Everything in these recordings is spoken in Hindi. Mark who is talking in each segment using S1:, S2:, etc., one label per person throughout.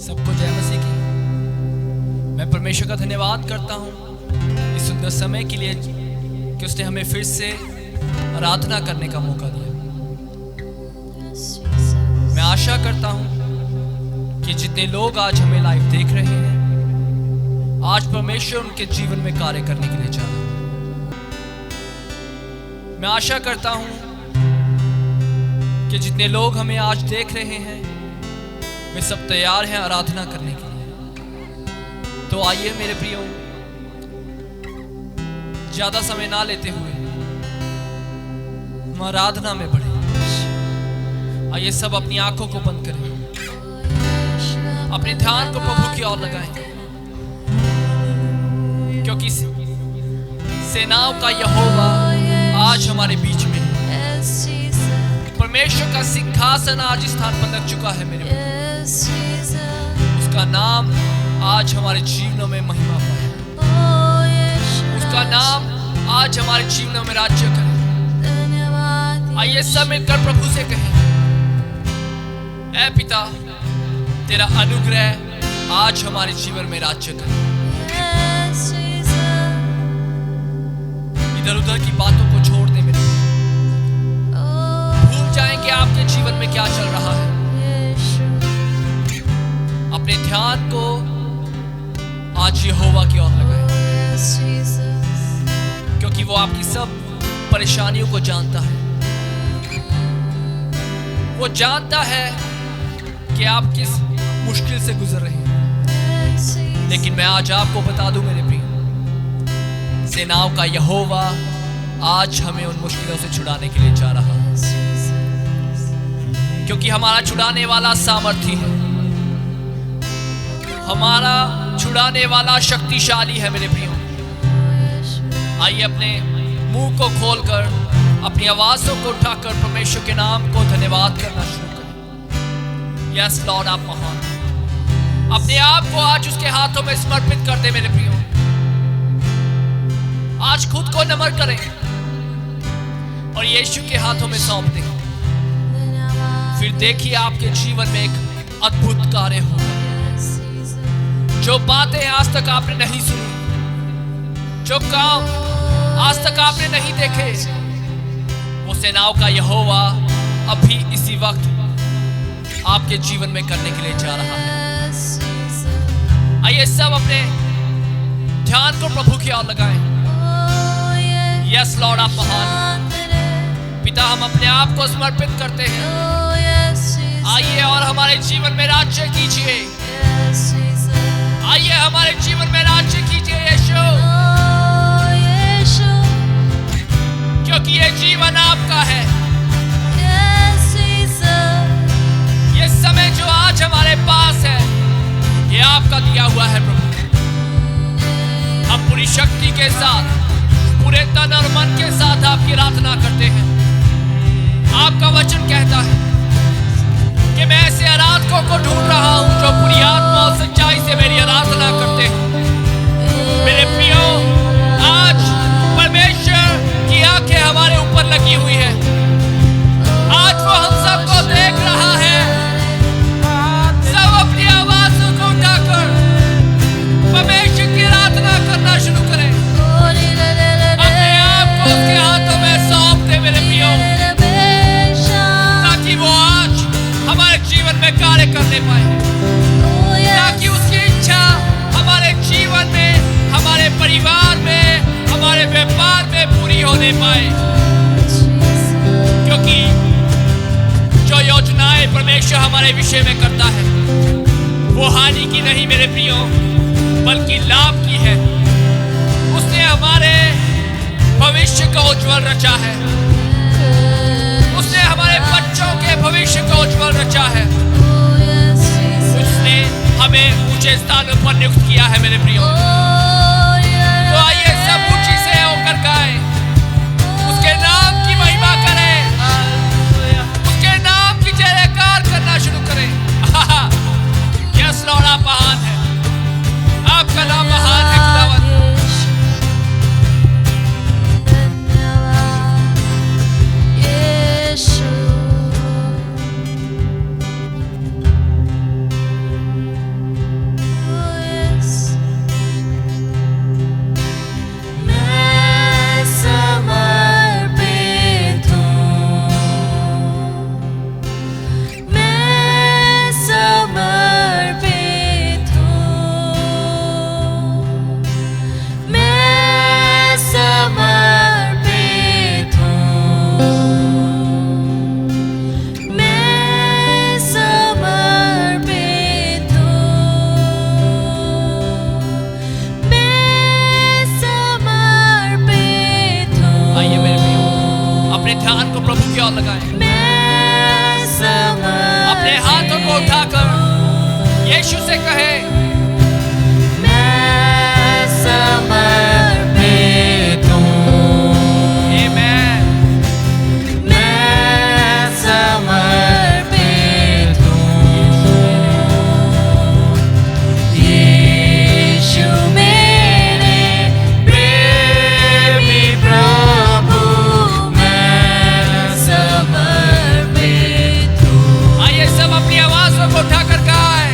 S1: सबको जय मसीह की। मैं परमेश्वर का धन्यवाद करता हूँ इस सुंदर समय के लिए कि उसने हमें फिर से आराधना करने का मौका दिया। मैं आशा करता हूँ कि जितने लोग आज हमें लाइव देख रहे हैं, आज परमेश्वर उनके जीवन में कार्य करने के लिए जा रहा है। मैं आशा करता हूँ कि जितने लोग हमें आज देख रहे हैं वे सब तैयार हैं आराधना करने के लिए। तो आइए मेरे प्रियो, ज्यादा समय ना लेते हुए हम आराधना में बढ़े। आइए सब अपनी आंखों को बंद करें, अपने ध्यान को प्रभु की ओर लगाएं, क्योंकि सेनाओं का यहोवा आज हमारे बीच में है। परमेश्वर का सिंहासन आज स्थान पर लग चुका है मेरे प्रियो। उसका नाम आज हमारे जीवनों में महिमा पाए, उसका नाम आज हमारे जीवनों में राज्य करे। आइए सब मिलकर प्रभु से कहें, ऐ पिता, तेरा अनुग्रह आज हमारे जीवन में राज्य करे। इधर उधर की बातों को छोड़ दे मेरे, भूल जाएं कि आपके जीवन में क्या चल रहा है। अपने ध्यान को आज यहोवा की ओर लगाएं, क्योंकि वो आपकी सब परेशानियों को जानता है। वो जानता है कि आप किस मुश्किल से गुजर रहे हैं। लेकिन मैं आज आपको बता दूं मेरे प्रिय, सेनाओं का यहोवा आज हमें उन मुश्किलों से छुड़ाने के लिए जा रहा है, क्योंकि हमारा छुड़ाने वाला सामर्थी है, हमारा छुड़ाने वाला शक्तिशाली है मेरे प्रियो। आइए अपने मुंह को खोलकर, अपनी आवाजों को उठाकर परमेश्वर के नाम को धन्यवाद करना शुरू करें। यस लॉर्ड, आप महान। अपने आप को आज उसके हाथों में समर्पित कर दे मेरे प्रियो। आज खुद को नम्र करें और यीशु के हाथों में सौंप दें। फिर देखिए आपके जीवन में एक अद्भुत कार्य होगा। जो बातें आज तक आपने नहीं सुनी, जो काम आज तक आपने नहीं देखे, वो सेनाओं का यहोवा अभी इसी वक्त आपके जीवन में करने के लिए जा रहा है। आइए सब अपने ध्यान को प्रभु की ओर लगाएं। यस लॉर्ड, आप महान। पिता, हम अपने आप को समर्पित करते हैं। आइए और हमारे जीवन में राज्य कीजिए। आइए हमारे जीवन में राज्य कीजिए यीशु, क्योंकि ये जीवन आपका है। ये समय जो आज हमारे पास है, ये आपका दिया हुआ है प्रभु। हम पूरी शक्ति के साथ, पूरे तन और मन के साथ आपकी आराधना करते हैं। आपका वचन कहता है कि मैं ऐसे आराधकों को ढूंढ रहा हूं जो पूरी आत्मा और सच्चाई से मेरी आराधना करते हैं। मेरे प्रियो, आज परमेश्वर की आंखें हमारे ऊपर लगी हुई है। आज वो हम सबको देख रहा है। सब अपनी आवाज़ों को उठाकर परमेश्वर की आराधना करना शुरू करें। अपने आप को उसके हाथों में सौंप दे मेरे प्रियो, ताकि वो आज हमारे जीवन में कार्य करने पाए, ताकि उसकी इच्छा हमारे जीवन में, हमारे परिवार में, हमारे व्यापार में पूरी होने पाए। क्योंकि जो योजनाएं परमेश्वर हमारे विषय में करता है, वो हानि की नहीं मेरे प्रियो, बल्कि लाभ की है। उसने हमारे भविष्य को उज्जवल रचा है। उसने हमारे बच्चों के भविष्य को उज्जवल रचा है। उसने हमें ऊंचे स्थानों पर नियुक्त किया है मेरे प्रियो। तो आइए सब ऊंची से होकर गाएं, उसके नाम की महिमा करें, उसके नाम की जयकार करना शुरू करें। यस लॉर्ड, आप महान है, आपका नाम महान है खुदावंद। की ओर लगाएं। अपने हाथों को उठाकर यीशु से कहे, उठाकर गाए,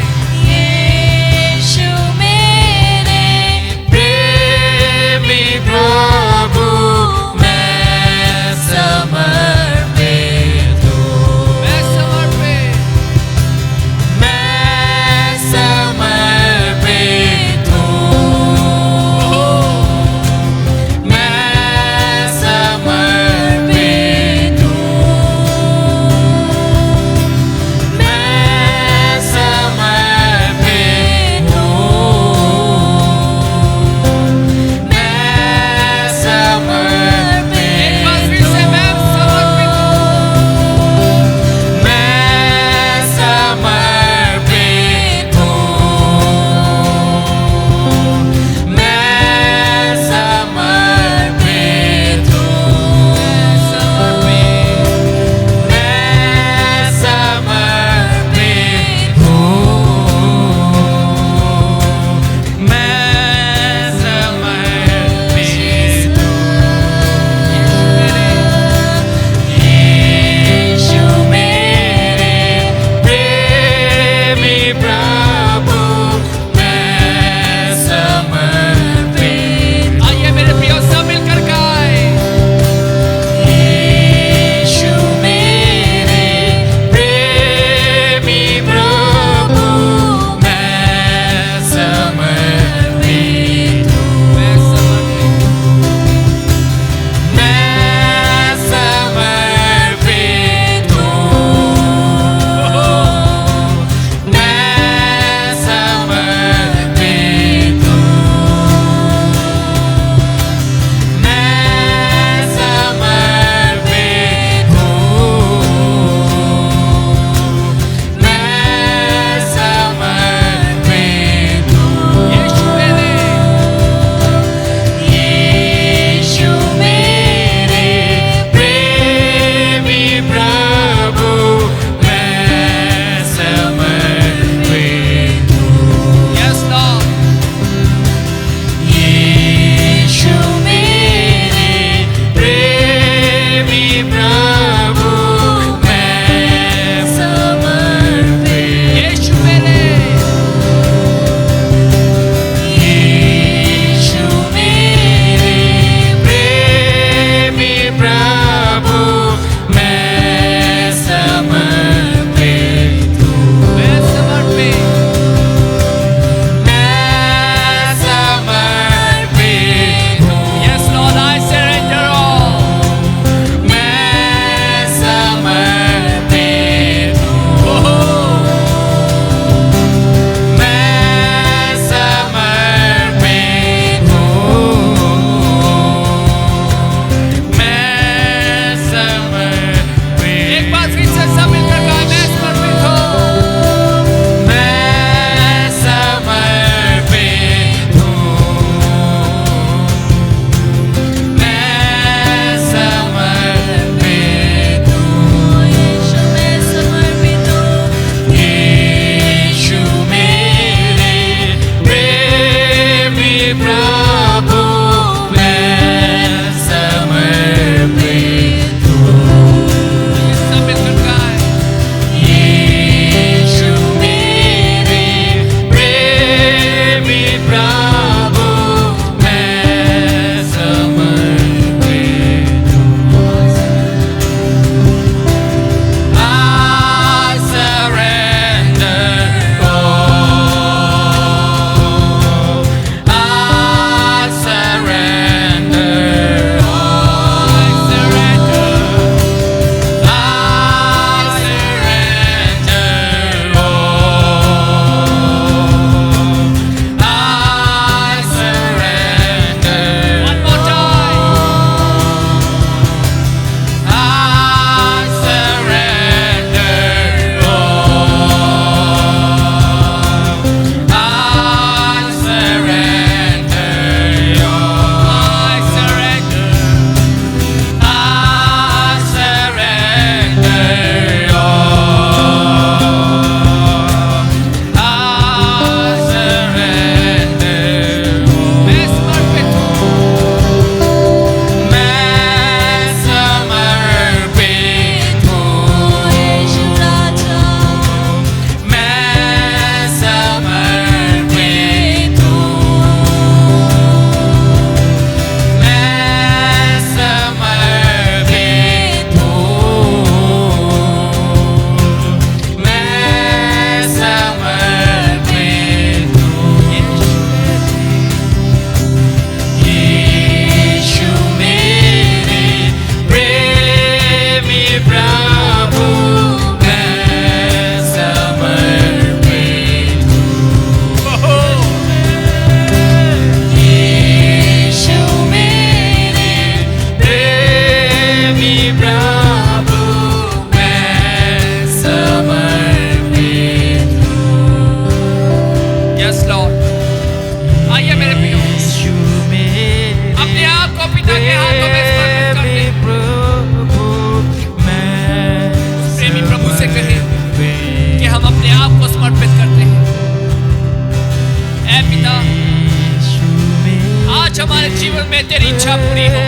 S1: जीवन में तेरी इच्छा पूरी हो।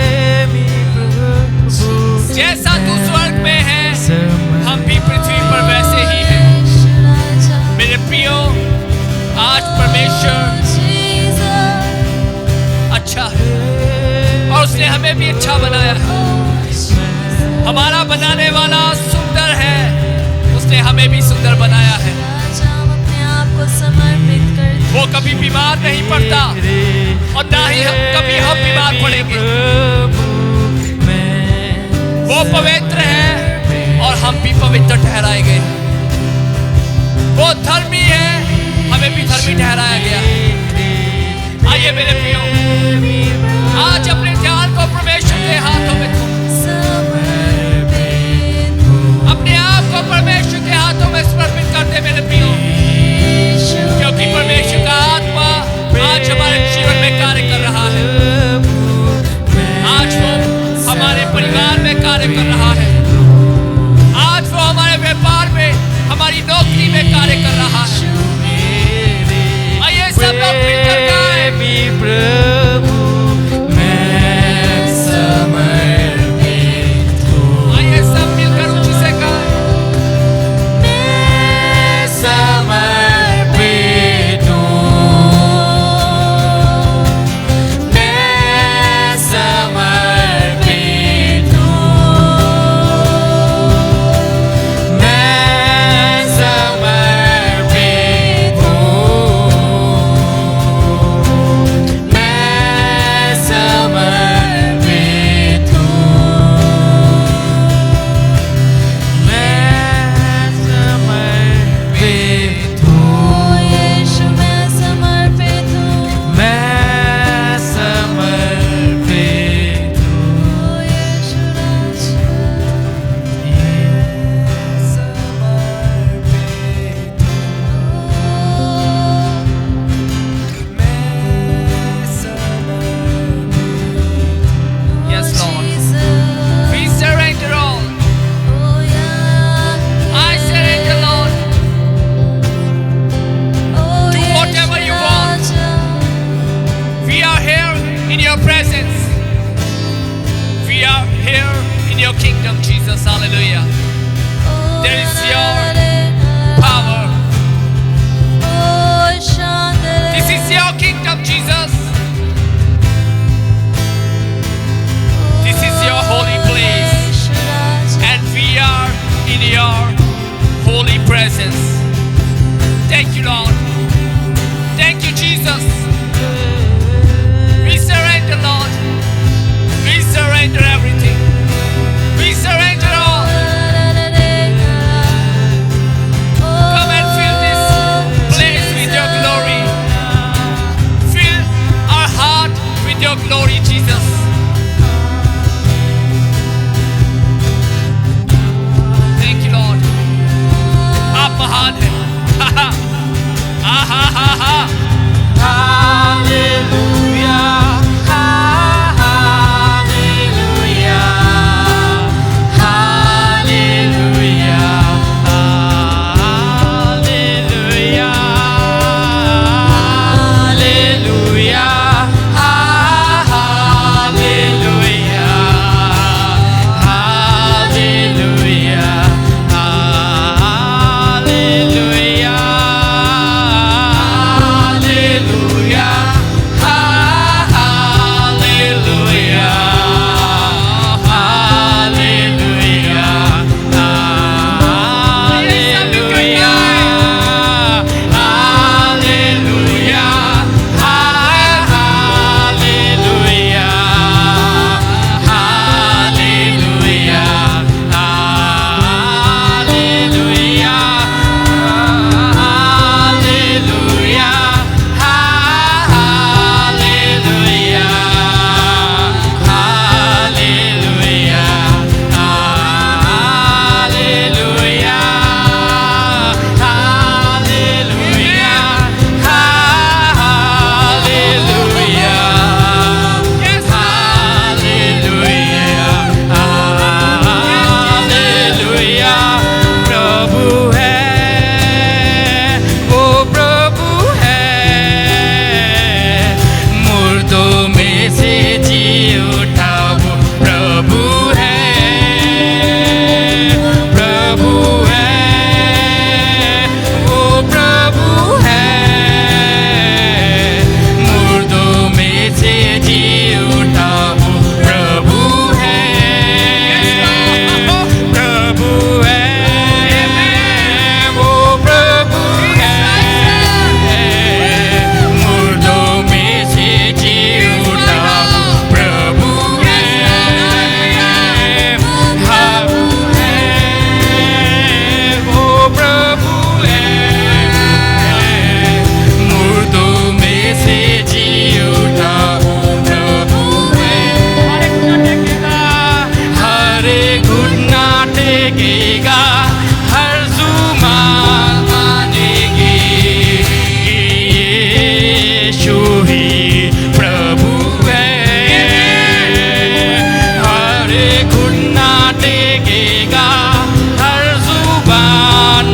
S1: जैसा तू स्वर्ग में है हम भी पृथ्वी पर वैसे ही हैं। मेरे प्रियो, आज परमेश्वर अच्छा है और उसने हमें भी अच्छा बनाया है। हमारा बनाने वाला सुंदर है, उसने हमें भी सुंदर बनाया है। वो कभी बीमार नहीं पड़ता और ना ही कभी हम बीमार पड़ेंगे। वो पवित्र है और हम भी पवित्र ठहराए गए। वो धर्मी है, हमें भी धर्मी ठहराया गया। आइए मेरे प्रियो, आज अपने ध्यान को परमेश्वर के हाथों में अपने आप को परमेश्वर के हाथों में समर्पित कर दे मेरे प्रियो, क्योंकि परमेश्वर का आत्मा आज हमारे जीवन में कार्य कर रहा है। आज वो हमारे परिवार में कार्य कर रहा है। आज वो हमारे व्यापार में, हमारी नौकरी में कार्य कर रहा है। आइए सब लोग मिलकर गाएं। आइए सब मिलकर ऊंची से गाएं।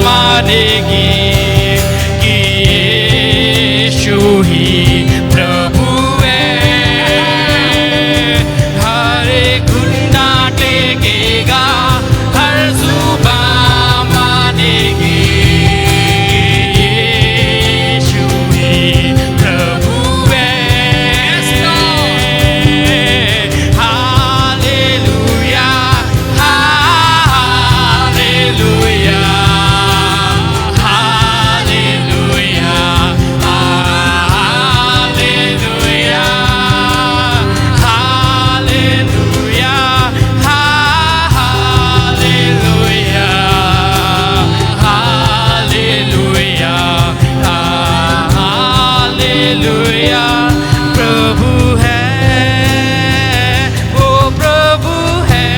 S2: मानेगी कि यीशु ही प्रभु है। हर घुटना टेकेगा, हर जुबान मानेगी कि यीशु ही प्रभु है। Hallelujah, hallelujah, hallelujah, hallelujah, hallelujah, hallelujah, hallelujah, hallelujah. प्रभु है, वो प्रभु है,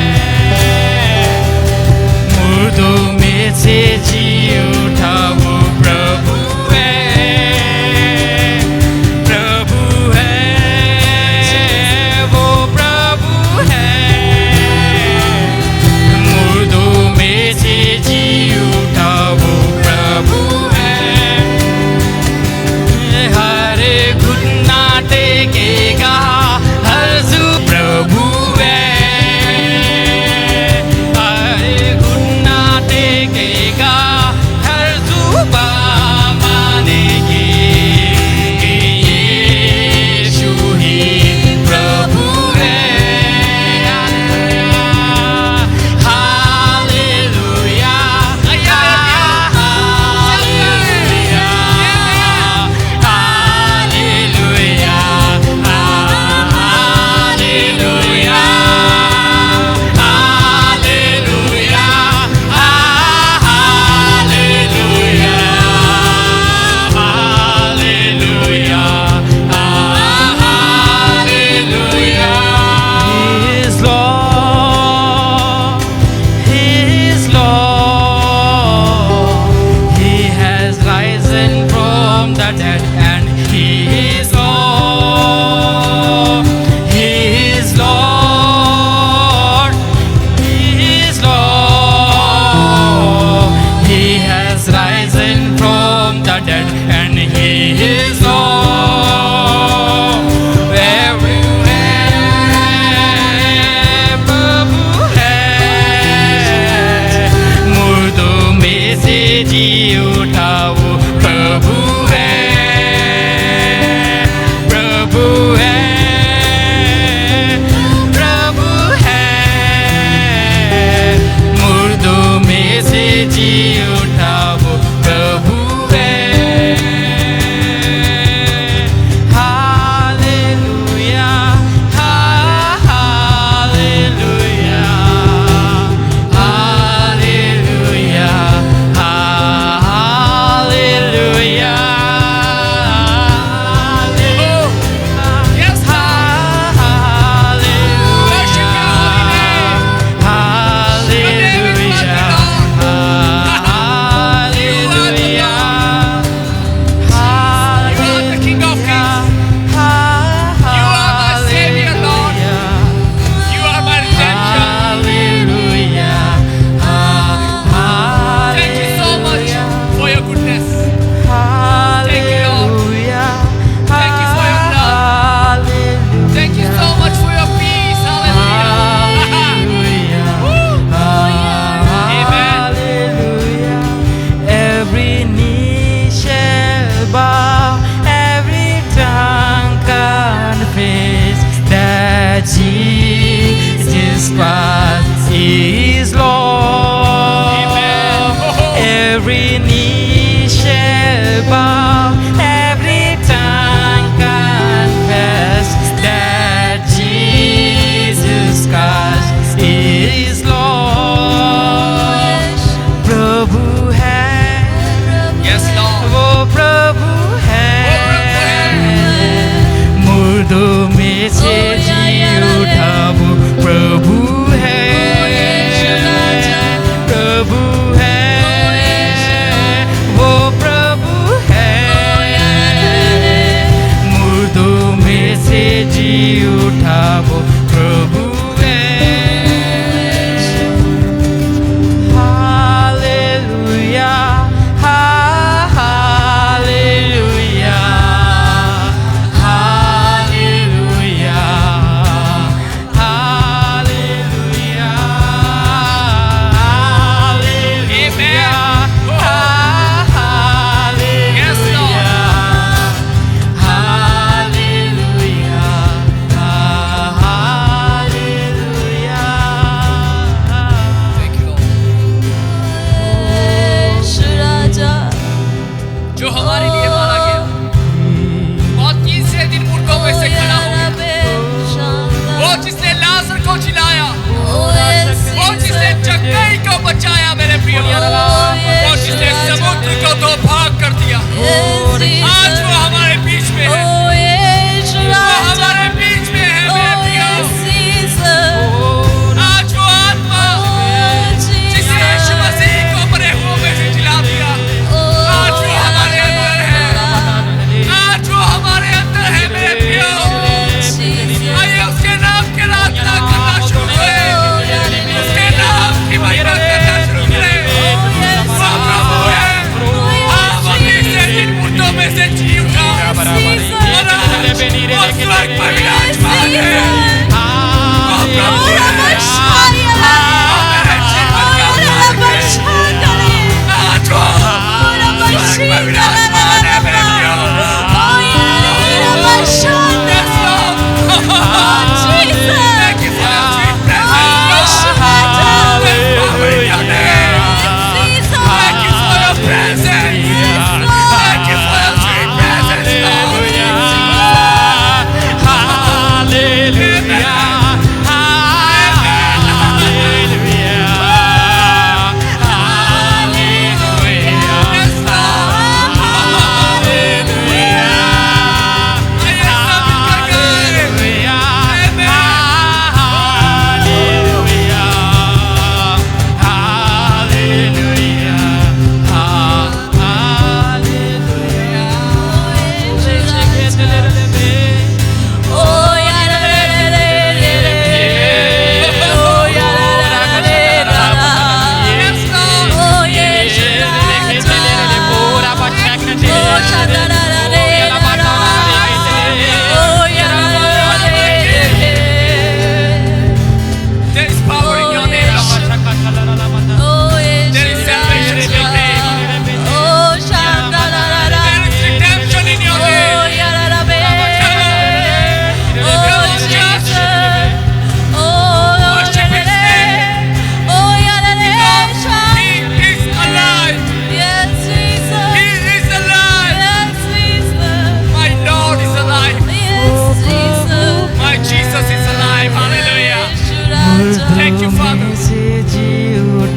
S2: मुर्दों में से जी उठा वो प्रभु है। प्रभु है, वो प्रभु है, मुर्दों में से जी उठा वो प्रभु है। हर घुटना टेकेगा, हर जु प्रभु है। हर घुटना टेकेगा, हर जुबान मानेगी कि यीशु ही प्रभु है। Hallelujah, hallelujah, hallelujah, hallelujah, hallelujah, hallelujah, hallelujah, hallelujah. He is Lord, He is Lord. He has risen from the dead and He is Lord. He is Lord. He is Lord. He has risen from the dead and He is Lord. Everywhere प्रभु है, मुर्दों में से जी उठा वो प्रभु है। प्रभु है, प्रभु है, मुर्दों में से जी उठा वो प्रभु है। Hallelujah, hallelujah, hallelujah, hallelujah,
S1: Yes, worship your holy name.
S2: Hallelujah, hallelujah,
S1: You are the King of Kings. You are my Savior, Lord. You are my redemption. Thank you so much for your goodness. Thank you, Lord. Thank you for your love. Thank you so much for your peace. Hallelujah. Amen.
S2: Every knee shall bow, every tongue confess that Jesus Christ is Lord.
S1: Amen.
S2: Every knee shall bow, every tongue confess that Jesus Christ is Lord. प्रभु है,
S1: Yes, Lord.
S2: वो प्रभु है, मुर्दों में से जी उठा वो प्रभु है। प्रभु है, वो प्रभु है, मुर्दों में से जी उठा वो प्रभु है। हालेलुया,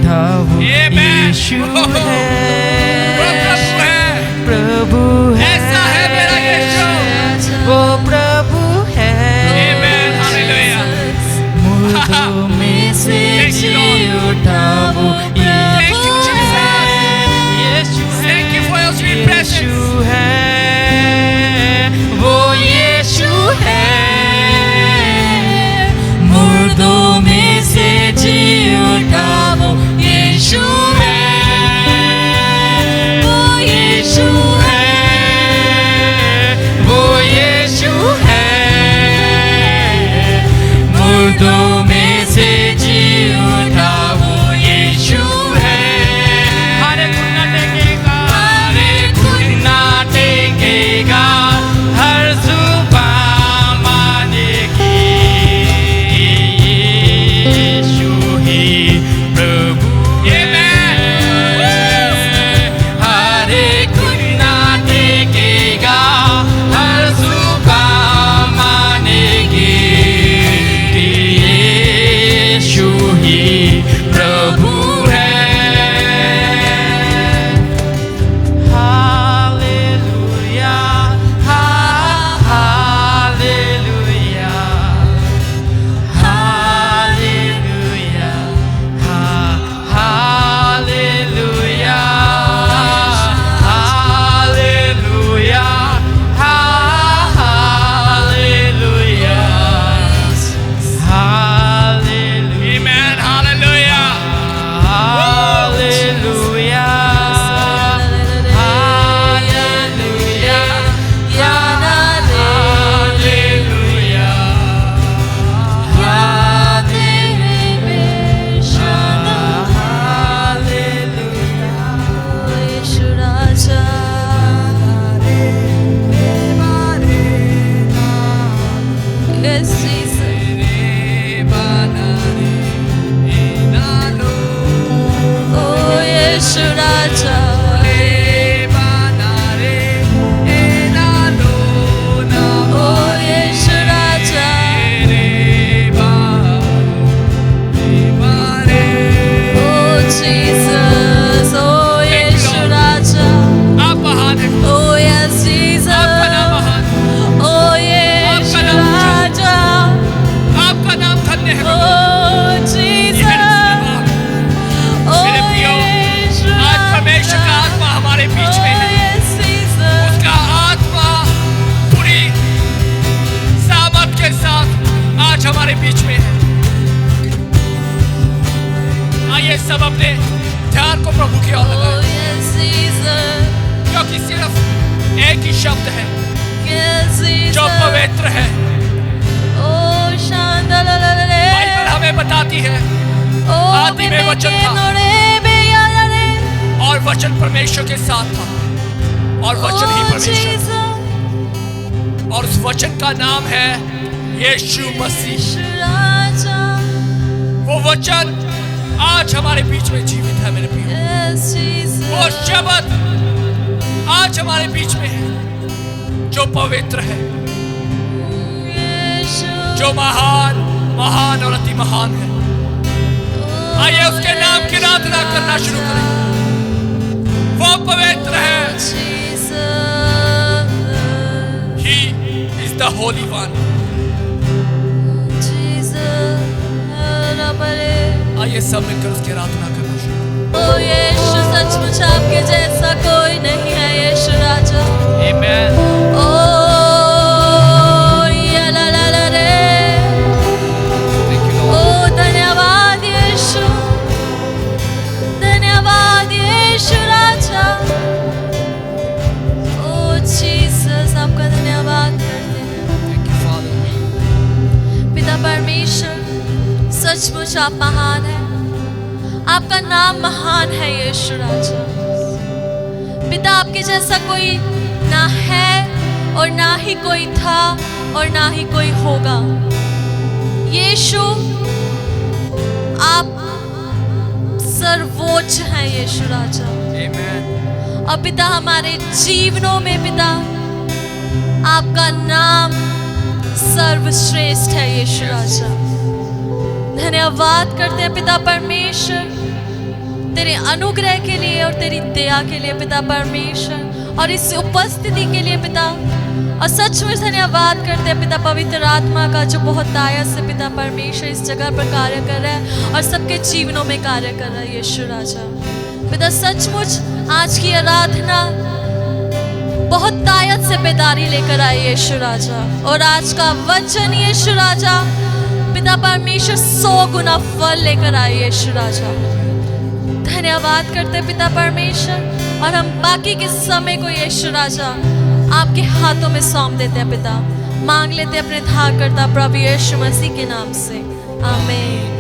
S2: उठा वो
S1: Amen.
S2: यीशु
S1: वो
S2: है,
S1: प्रभु है,
S2: प्रभु है,
S1: ऐसा है मेरा यीशु।
S2: वो प्रभु है।
S1: Amen. Hallelujah.
S2: मुर्दों में से
S1: Thank you,
S2: जी
S1: Lord.
S2: उठा वो
S1: Thank you, Jesus.
S2: यीशु है,
S1: Thank you for your sweet presence.
S2: यीशु है, वो यीशु है। मुर्दों में से जी उठा वो यीशु है, वो यीशु है, वो यीशु है। मुर्दों में से जी उठा वो यीशु है। हर घुटना टेकेगा, हर घुटना टेकेगा, हर जुबान मानेगी यीशु ही प्रभु है। हर घुटना टेकेगा, हर जुबान मानेगी यीशु ही प्रभु है। Hallelujah, hallelujah, hallelujah, hallelujah, hallelujah, hallelujah, hallelujah.
S1: Amen. Hallelujah.
S2: Hallelujah. Hallelujah.
S3: Yes, Jesus. Oh, Yeshu Raja. Oh, Yeshu Raja. Oh, Jesus. Oh, Yeshu Raja.
S1: आप महान हैं,
S3: Oh, yes, Jesus.
S1: आपका नाम महान,
S3: Oh, Yeshu Raja.
S1: आपका नाम धन्य है।
S3: Oh,
S1: ये
S3: Jesus.
S1: है धन्यवाद।
S3: Oh,
S1: मेरे प्रियो,
S3: Yeshu
S1: आज परमेश्वर का
S3: Raja.
S1: आत्मा हमारे बीच
S3: Oh,
S1: में है।
S3: yes, Jesus.
S1: उसका आत्मा पूरी सामर्थ के साथ आज हमारे बीच में है। आइए सब अपने ध्यान को प्रभु की ओर
S3: Oh,
S1: लगाएं,
S3: yes, Jesus.
S1: क्योंकि सिर्फ एक ही शब्द है
S3: Yes,
S1: जो
S3: Jesus.
S1: पवित्र है।
S3: Oh, Shandalalale.
S1: बाइबल हमें बताती है
S3: Oh,
S1: आदि में वचन था,
S3: Bibeke Beyalale.
S1: और वचन परमेश्वर के साथ था, और वचन ही
S3: Oh,
S1: परमेश्वर,
S3: Jesus.
S1: और उस वचन का नाम है यीशु मसीह।
S3: Raja.
S1: वो वचन आज हमारे बीच में जीवित है मेरे प्रियो।
S3: Yes, Jesus.
S1: वो शब्द आज हमारे बीच में है जो पवित्र है,
S3: Yeshu.
S1: जो महान महान और अति महान है।
S3: Oh,
S1: आइए उसके नाम की आराधना करना शुरू करें। वो पवित्र है।
S3: Jesus.
S1: He is the Holy One.
S3: Jesus. Rabale.
S1: आइए सब मिलकर उसकी आराधना करना शुरू करें।
S3: Oh, यीशु सचमुच आपके जैसा कोई नहीं है यीशु राजा।
S1: Amen.
S3: Oh, या ला ला ला रे।
S1: Thank you, Lord.
S3: Oh, धन्यवाद यीशु, धन्यवाद यीशु राजा। Oh, Jesus, आपका धन्यवाद करते हैं।
S1: Thank you, Father.
S3: पिता परमेश्वर, सचमुच आप महान हैं। आपका नाम महान है यीशु राजा। पिता, आपके जैसा कोई ना है और ना ही कोई था और ना ही कोई होगा। यीशु, आप सर्वोच्च हैं यीशु राजा।
S1: Amen.
S3: और पिता, हमारे जीवनों में पिता आपका नाम सर्वश्रेष्ठ है यीशु राजा। धन्यवाद करते हैं पिता परमेश्वर, तेरे अनुग्रह के लिए और तेरी दया के लिए पिता परमेश्वर, और इस उपस्थिति के लिए पिता। और सचमुच धन्यवाद करते हैं पिता पवित्र आत्मा का, जो बहुत आयत से पिता परमेश्वर इस जगह पर कार्य कर रहा है और सबके जीवनों में कार्य कर रहा है यीशु राजा। पिता सचमुच आज की आराधना बहुत ताकत से बेदारी लेकर आई यीशु राजा, और आज का वचन यीशु राजा पिता परमेश्वर 100 गुना फल लेकर आए यीशु राजा। धन्यवाद करते पिता परमेश्वर, और हम बाकी के समय को यीशु राजा आपके हाथों में सौंप देते हैं पिता। मांग लेते अपने धारकर्ता प्रभु यीशु मसीह के नाम से, आमीन।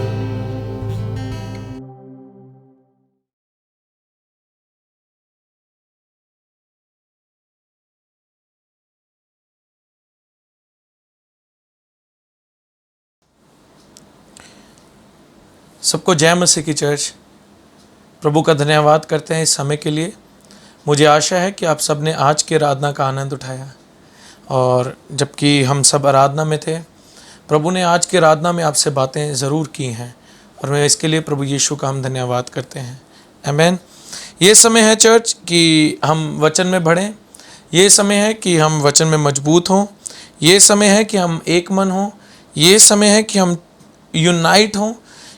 S4: सबको जय मसीह की चर्च। प्रभु का धन्यवाद करते हैं इस समय के लिए। मुझे आशा है कि आप सब ने आज की आराधना का आनंद उठाया, और जबकि हम सब आराधना में थे, प्रभु ने आज की आराधना में आपसे बातें ज़रूर की हैं, और मैं इसके लिए प्रभु यीशु का हम धन्यवाद करते हैं। आमीन। ये समय है चर्च कि हम वचन में बढ़ें, ये समय है कि हम वचन में मजबूत हों, ये समय है कि हम एक मन हों, ये समय है कि हम यूनाइट हों।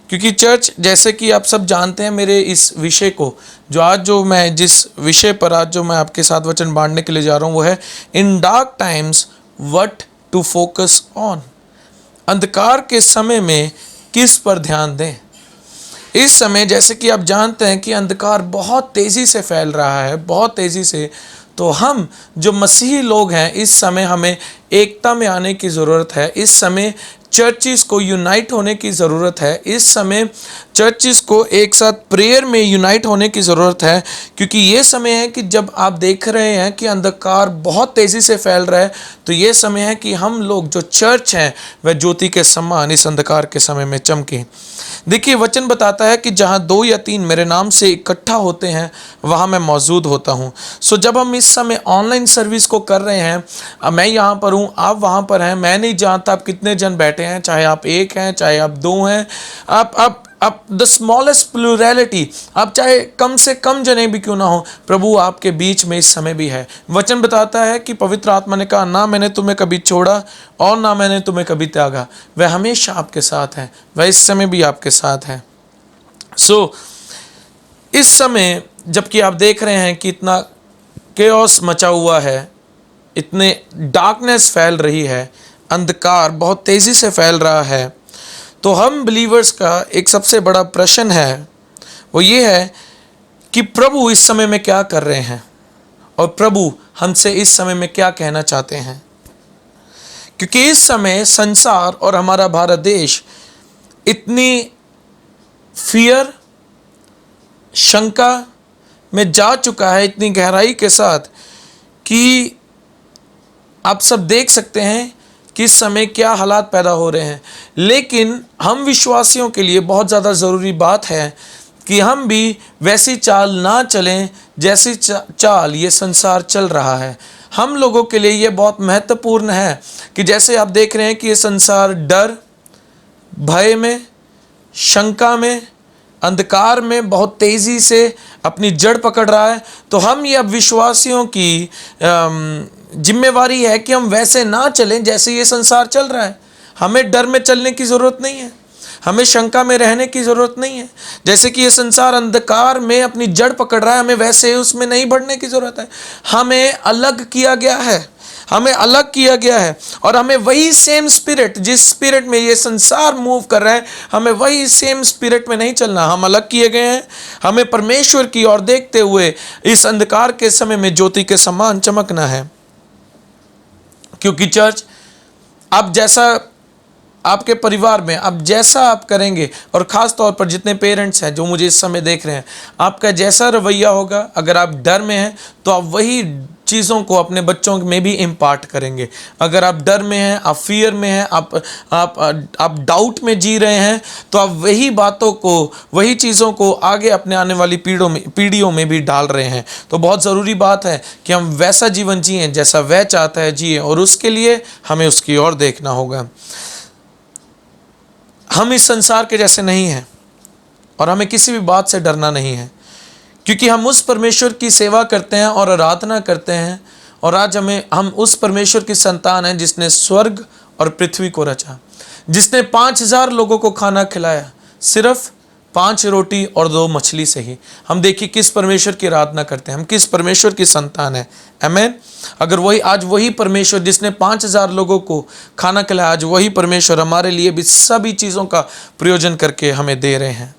S4: क्योंकि चर्च, जैसे कि आप सब जानते हैं, मेरे इस विषय को जो मैं जिस विषय पर आज जो मैं आपके साथ वचन बांटने के लिए जा रहा हूँ, वो है in dark times what to focus on. अंधकार के समय में किस पर ध्यान दें। इस समय जैसे कि आप जानते हैं कि अंधकार बहुत तेज़ी से फैल रहा है, बहुत तेज़ी से। तो हम जो मसीही लोग हैं, इस समय हमें एकता में आने की ज़रूरत है। इस समय चर्चिस को यूनाइट होने की ज़रूरत है। इस समय चर्चिस को एक साथ प्रेयर में यूनाइट होने की ज़रूरत है, क्योंकि ये समय है कि जब आप देख रहे हैं कि अंधकार बहुत तेज़ी से फैल रहा है, तो ये समय है कि हम लोग जो चर्च हैं वह ज्योति के समान इस अंधकार के समय में चमके। देखिए, वचन बताता है कि जहाँ 2 या 3 मेरे नाम से इकट्ठा होते हैं, वहाँ मैं मौजूद होता हूँ। सो जब हम इस समय ऑनलाइन सर्विस को कर रहे हैं, मैं यहाँ पर हूँ, आप वहाँ पर हैं, मैं नहीं जानता आप कितने जन बैठे हैं, चाहे आप 1 हैं, चाहे आप 2 हैं, आप द स्मॉलेस्ट प्लूरैलिटी, आप चाहे कम से कम जने भी क्यों ना हो, प्रभु आपके बीच में इस समय भी है। वचन बताता है कि पवित्र आत्मा ने कहा, ना मैंने तुम्हें कभी छोड़ा और ना मैंने तुम्हें कभी त्यागा। वह हमेशा आपके साथ है, वह इस समय भी आपके साथ है। सो इस समय जबकि आप देख रहे हैं कि इतना केओस मचा हुआ है, इतने डार्कनेस फैल रही है, अंधकार बहुत तेज़ी से फैल रहा है, तो हम बिलीवर्स का एक सबसे बड़ा प्रश्न है, वो ये है कि प्रभु इस समय में क्या कर रहे हैं और प्रभु हमसे इस समय में क्या कहना चाहते हैं। क्योंकि इस समय संसार और हमारा भारत देश इतनी फियर, शंका में जा चुका है, इतनी गहराई के साथ, कि आप सब देख सकते हैं कि इस समय क्या हालात पैदा हो रहे हैं। लेकिन हम विश्वासियों के लिए बहुत ज़्यादा ज़रूरी बात है कि हम भी वैसी चाल ना चलें जैसी चाल ये संसार चल रहा है। हम लोगों के लिए ये बहुत महत्वपूर्ण है कि जैसे आप देख रहे हैं कि ये संसार डर, भय में, शंका में, अंधकार में बहुत तेज़ी से अपनी जड़ पकड़ रहा है, तो हम ये अब विश्वासियों की जिम्मेवारी है कि हम वैसे ना चलें जैसे ये संसार चल रहा है। हमें डर में चलने की ज़रूरत नहीं है, हमें शंका में रहने की ज़रूरत नहीं है। जैसे कि ये संसार अंधकार में अपनी जड़ पकड़ रहा है, हमें वैसे उसमें नहीं बढ़ने की ज़रूरत है। हमें अलग किया गया है, हमें अलग किया गया है, और हमें वही सेम स्पिरिट, जिस स्पिरिट में ये संसार मूव कर रहा है, हमें वही सेम स्पिरिट में नहीं चलना। हम अलग किए गए हैं, हमें परमेश्वर की ओर देखते हुए इस अंधकार के समय में ज्योति के समान चमकना है। क्योंकि चर्च, आप जैसा आपके परिवार में आप जैसा आप करेंगे, और ख़ास तौर पर जितने पेरेंट्स हैं जो मुझे इस समय देख रहे हैं, आपका जैसा रवैया होगा, अगर आप डर में हैं तो आप वही चीज़ों को अपने बच्चों में भी इम्पार्ट करेंगे। अगर आप डर में हैं, आप फियर में हैं, आप डाउट में जी रहे हैं, तो आप वही बातों को, वही चीज़ों को आगे अपने आने वाली पीढ़ियों में भी डाल रहे हैं। तो बहुत ज़रूरी बात है कि हम वैसा जीवन जिएं जैसा वह चाहता है जिए, और उसके लिए हमें उसकी ओर देखना होगा। हम इस संसार के जैसे नहीं हैं, और हमें किसी भी बात से डरना नहीं है, क्योंकि हम उस परमेश्वर की सेवा करते हैं और आराधना करते हैं। और आज हम उस परमेश्वर की संतान हैं जिसने स्वर्ग और पृथ्वी को रचा, जिसने 5000 लोगों को खाना खिलाया सिर्फ 5 रोटी और 2 मछली से ही। हम देखिए किस परमेश्वर की आराधना करते हैं, हम किस परमेश्वर की संतान है। आमीन। अगर आज वही परमेश्वर जिसने 5000 लोगों को खाना खिलाया, आज वही परमेश्वर हमारे लिए भी सभी चीज़ों का प्रयोजन करके हमें दे रहे हैं।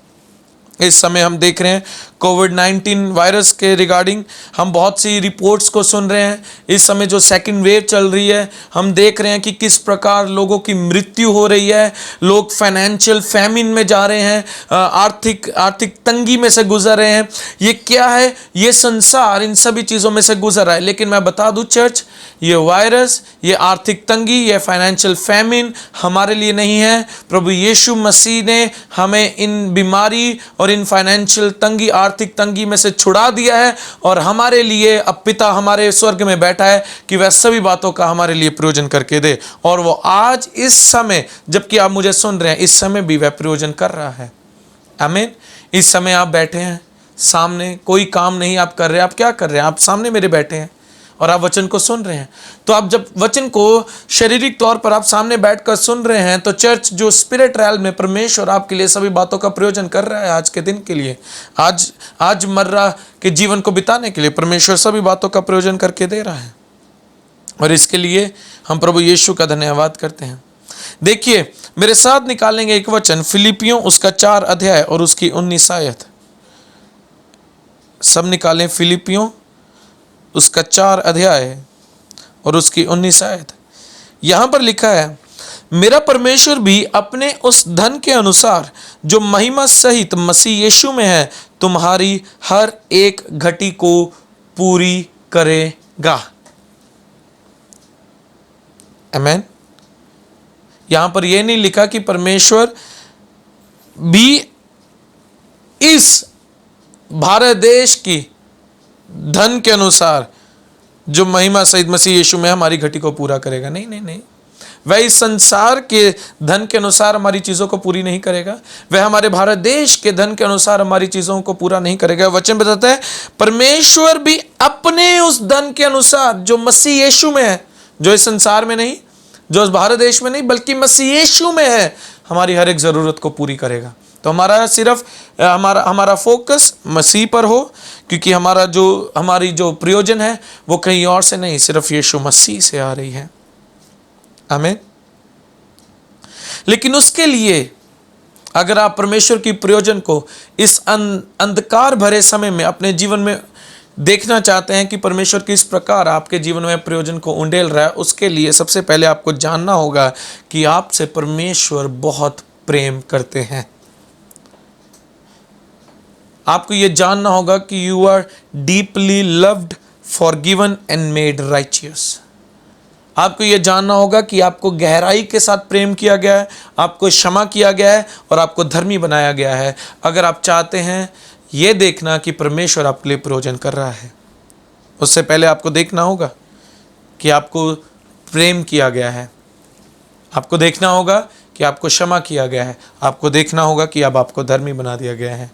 S4: इस समय हम देख रहे हैं कोविड-19 वायरस के रिगार्डिंग हम बहुत सी रिपोर्ट्स को सुन रहे हैं। इस समय जो सेकंड वेव चल रही है, हम देख रहे हैं कि किस प्रकार लोगों की मृत्यु हो रही है, लोग फाइनेंशियल फैमिन में जा रहे हैं, आर्थिक तंगी में से गुजर रहे हैं। ये क्या है? ये संसार इन सभी चीज़ों में से गुजर रहा है। लेकिन मैं बता दूं चर्च, ये वायरस, ये आर्थिक तंगी, ये फाइनेंशियल फैमिन हमारे लिए नहीं है। प्रभु यीशु मसीह ने हमें इन बीमारी और इन फाइनेंशियल तंगी, आर्थिक तंगी में से छुड़ा दिया है, और हमारे लिए अब पिता हमारे स्वर्ग में बैठा है कि वह सभी बातों का हमारे लिए प्रयोजन करके दे। और वो आज इस समय, जबकि आप मुझे सुन रहे हैं, इस समय भी वह प्रयोजन कर रहा है। आमीन। इस समय आप बैठे हैं सामने, कोई काम नहीं आप कर रहे, आप क्या कर रहे हैं? आप सामने मेरे बैठे हैं और आप वचन को सुन रहे हैं। तो आप जब वचन को शारीरिक तौर पर आप सामने बैठकर सुन रहे हैं, तो चर्च जो स्पिरिट रैल में परमेश्वर आपके लिए सभी बातों का प्रयोजन कर रहा है। आज के दिन के लिए, आज मर्रा के जीवन को बिताने के लिए परमेश्वर सभी बातों का प्रयोजन करके दे रहा है, और इसके लिए हम प्रभु यीशु का धन्यवाद करते हैं। देखिए मेरे साथ निकालेंगे एक वचन, फिलिपियों उसका 4 अध्याय और उसकी 19 आयत। सब निकालें फिलिपियों उसका 4 अध्याय और उसकी 19 आयत। यहां पर लिखा है, मेरा परमेश्वर भी अपने उस धन के अनुसार जो महिमा सहित मसीह यीशु में है, तुम्हारी हर एक घटी को पूरी करेगा। आमीन। यहां पर यह नहीं लिखा कि परमेश्वर भी इस भारत देश की धन के अनुसार जो महिमा सहित मसीह यीशु में हमारी घटी को पूरा करेगा। नहीं नहीं नहीं, वह इस संसार के धन के अनुसार हमारी चीज़ों को पूरी नहीं करेगा। वह हमारे भारत देश के धन के अनुसार हमारी चीज़ों को पूरा नहीं करेगा। वचन बताता है, परमेश्वर भी अपने उस धन के अनुसार जो मसीह यीशु में है, जो इस संसार में नहीं, जो इस भारत देश में नहीं, बल्कि मसीह यीशु में है, हमारी हर एक ज़रूरत को पूरी करेगा। तो हमारा सिर्फ हमारा फोकस मसीह पर हो, क्योंकि हमारी जो प्रयोजन है वो कहीं और से नहीं, सिर्फ यीशु मसीह से आ रही है। आमीन। लेकिन उसके लिए अगर आप परमेश्वर की प्रयोजन को इस अंधकार भरे समय में अपने जीवन में देखना चाहते हैं कि परमेश्वर किस प्रकार आपके जीवन में प्रयोजन को उंडेल रहा है, उसके लिए सबसे पहले आपको जानना होगा कि आपसे परमेश्वर बहुत प्रेम करते हैं। आपको यह जानना होगा कि you are deeply loved, forgiven and made righteous. आपको यह जानना होगा कि आपको गहराई के साथ प्रेम किया गया है, आपको क्षमा किया गया है और आपको धर्मी बनाया गया है। अगर आप चाहते हैं यह देखना कि परमेश्वर आपके लिए प्रयोजन कर रहा है, उससे पहले आपको देखना होगा कि आपको प्रेम किया गया है, आपको देखना होगा कि आपको क्षमा किया गया है, आपको देखना होगा कि अब आपको धर्मी बना दिया गया है।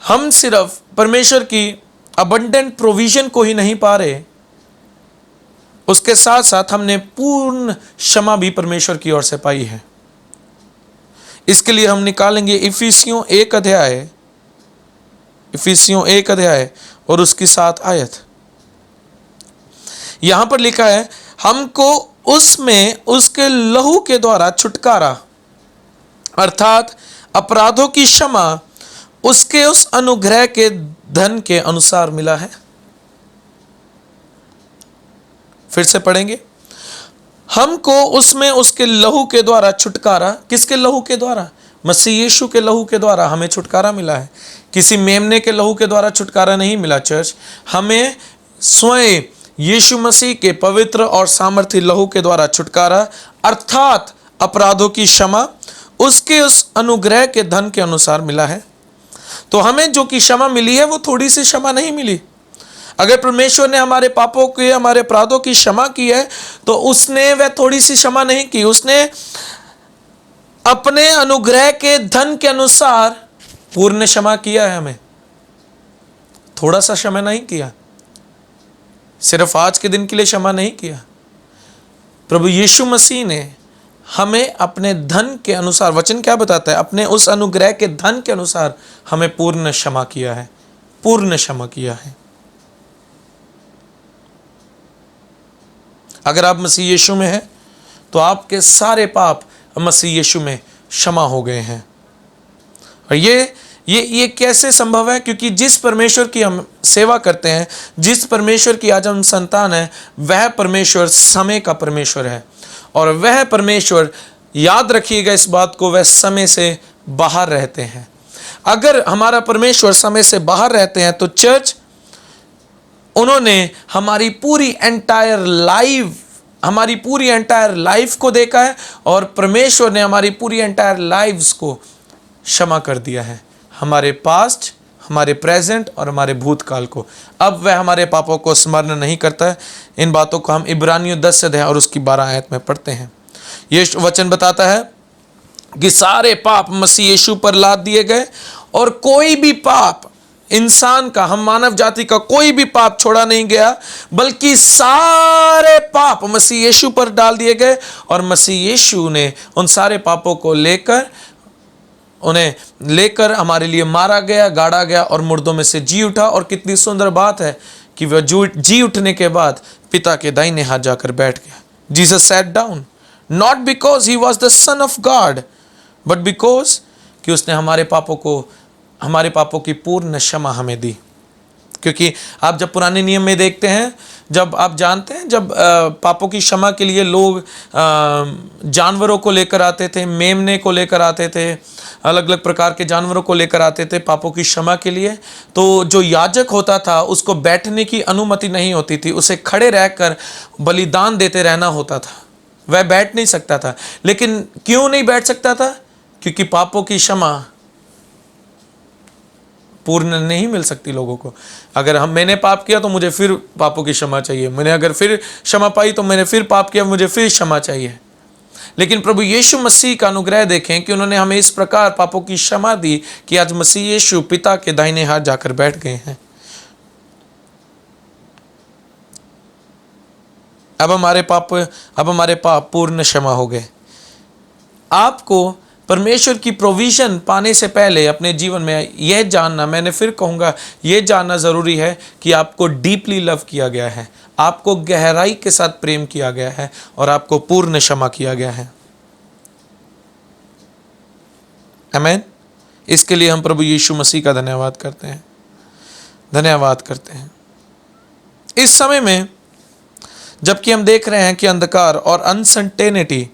S4: हम सिर्फ परमेश्वर की अबंडेंट प्रोविजन को ही नहीं पा रहे, उसके साथ साथ हमने पूर्ण क्षमा भी परमेश्वर की ओर से पाई है। इसके लिए हम निकालेंगे इफिसियों 1 अध्याय और उसकी 7 आयत। यहां पर लिखा है, हमको उसमें उसके लहू के द्वारा छुटकारा अर्थात अपराधों की क्षमा उसके उस अनुग्रह के धन के अनुसार मिला है। फिर से पढ़ेंगे, हमको उसमें उसके लहू के द्वारा छुटकारा। किसके लहू के द्वारा? मसीह यीशु के लहू के द्वारा हमें छुटकारा मिला है। किसी मेमने के लहू के द्वारा छुटकारा नहीं मिला चर्च, हमें स्वयं यीशु मसीह के पवित्र और सामर्थ्य लहू के द्वारा छुटकारा अर्थात अपराधों की क्षमा उसके उस अनुग्रह के धन के अनुसार मिला है। तो हमें जो कि क्षमा मिली है वो थोड़ी सी क्षमा नहीं मिली। अगर परमेश्वर ने हमारे पापों के, हमारे अपराधों की क्षमा की है, तो उसने वह थोड़ी सी क्षमा नहीं की, उसने अपने अनुग्रह के धन के अनुसार पूर्ण क्षमा किया है हमें। थोड़ा सा क्षमा नहीं किया, सिर्फ आज के दिन के लिए क्षमा नहीं किया। प्रभु यीशु मसीह ने हमें अपने धन के अनुसार, वचन क्या बताता है, अपने उस अनुग्रह के धन के अनुसार हमें पूर्ण क्षमा किया है, पूर्ण क्षमा किया है। अगर आप मसीह यीशु में हैं तो आपके सारे पाप मसीह यीशु में क्षमा हो गए हैं। और ये कैसे संभव है? क्योंकि जिस परमेश्वर की हम सेवा करते हैं, जिस परमेश्वर की आज हम संतान हैं, वह परमेश्वर समय का परमेश्वर है। और वह परमेश्वर, याद रखिएगा इस बात को, वह समय से बाहर रहते हैं। अगर हमारा परमेश्वर समय से बाहर रहते हैं तो चर्च, उन्होंने हमारी पूरी एंटायर लाइफ को देखा है और परमेश्वर ने हमारी पूरी एंटायर लाइव्स को क्षमा कर दिया है, हमारे पास्ट, हमारे प्रेजेंट और हमारे भूतकाल को। अब वह हमारे पापों को स्मरण नहीं करता है। इन बातों को हम इब्रानियों 10 अध्याय और उसकी 12 आयत में पढ़ते हैं। ये वचन बताता है कि सारे पाप मसीह यीशु पर लाद दिए गए और कोई भी पाप इंसान का, हम मानव जाति का कोई भी पाप छोड़ा नहीं गया, बल्कि सारे पाप मसीह यीशु पर डाल दिए गए। और मसीह यीशु ने उन सारे पापों को लेकर हमारे लिए मारा गया, गाड़ा गया और मुर्दों में से जी उठा। और कितनी सुंदर बात है कि वह जी उठने के बाद पिता के दाहिने हाथ जाकर बैठ गया। Jesus sat down, not because he was the son of God, but because कि उसने हमारे पापों की पूर्ण क्षमा हमें दी। क्योंकि आप जब पुराने नियम में देखते हैं, जब आप जानते हैं, जब पापों की क्षमा के लिए लोग जानवरों को लेकर आते थे, मेमने को लेकर आते थे, अलग अलग प्रकार के जानवरों को लेकर आते थे पापों की क्षमा के लिए, तो जो याजक होता था उसको बैठने की अनुमति नहीं होती थी, उसे खड़े रहकर बलिदान देते रहना होता था। वह बैठ नहीं सकता था। लेकिन क्यों नहीं बैठ सकता था? क्योंकि पापों की क्षमा पूर्ण नहीं मिल सकती लोगों को। अगर मैंने पाप किया तो मुझे फिर पापों की क्षमा चाहिए, मैंने अगर फिर क्षमा पाई तो मैंने फिर पाप किया, मुझे फिर क्षमा चाहिए। लेकिन प्रभु यीशु मसीह का अनुग्रह देखें कि उन्होंने हमें इस प्रकार पापों की क्षमा दी कि आज मसीह यीशु पिता के दाहिने हाथ जाकर बैठ गए हैं। अब हमारे पाप पूर्ण क्षमा हो गए। आपको परमेश्वर की प्रोविजन पाने से पहले अपने जीवन में यह जानना, मैंने फिर कहूँगा, यह जानना ज़रूरी है कि आपको डीपली लव किया गया है, आपको गहराई के साथ प्रेम किया गया है और आपको पूर्ण क्षमा किया गया है। आमीन। इसके लिए हम प्रभु यीशु मसीह का धन्यवाद करते हैं। इस समय में जबकि हम देख रहे हैं कि अंधकार और अनसर्टेनिटी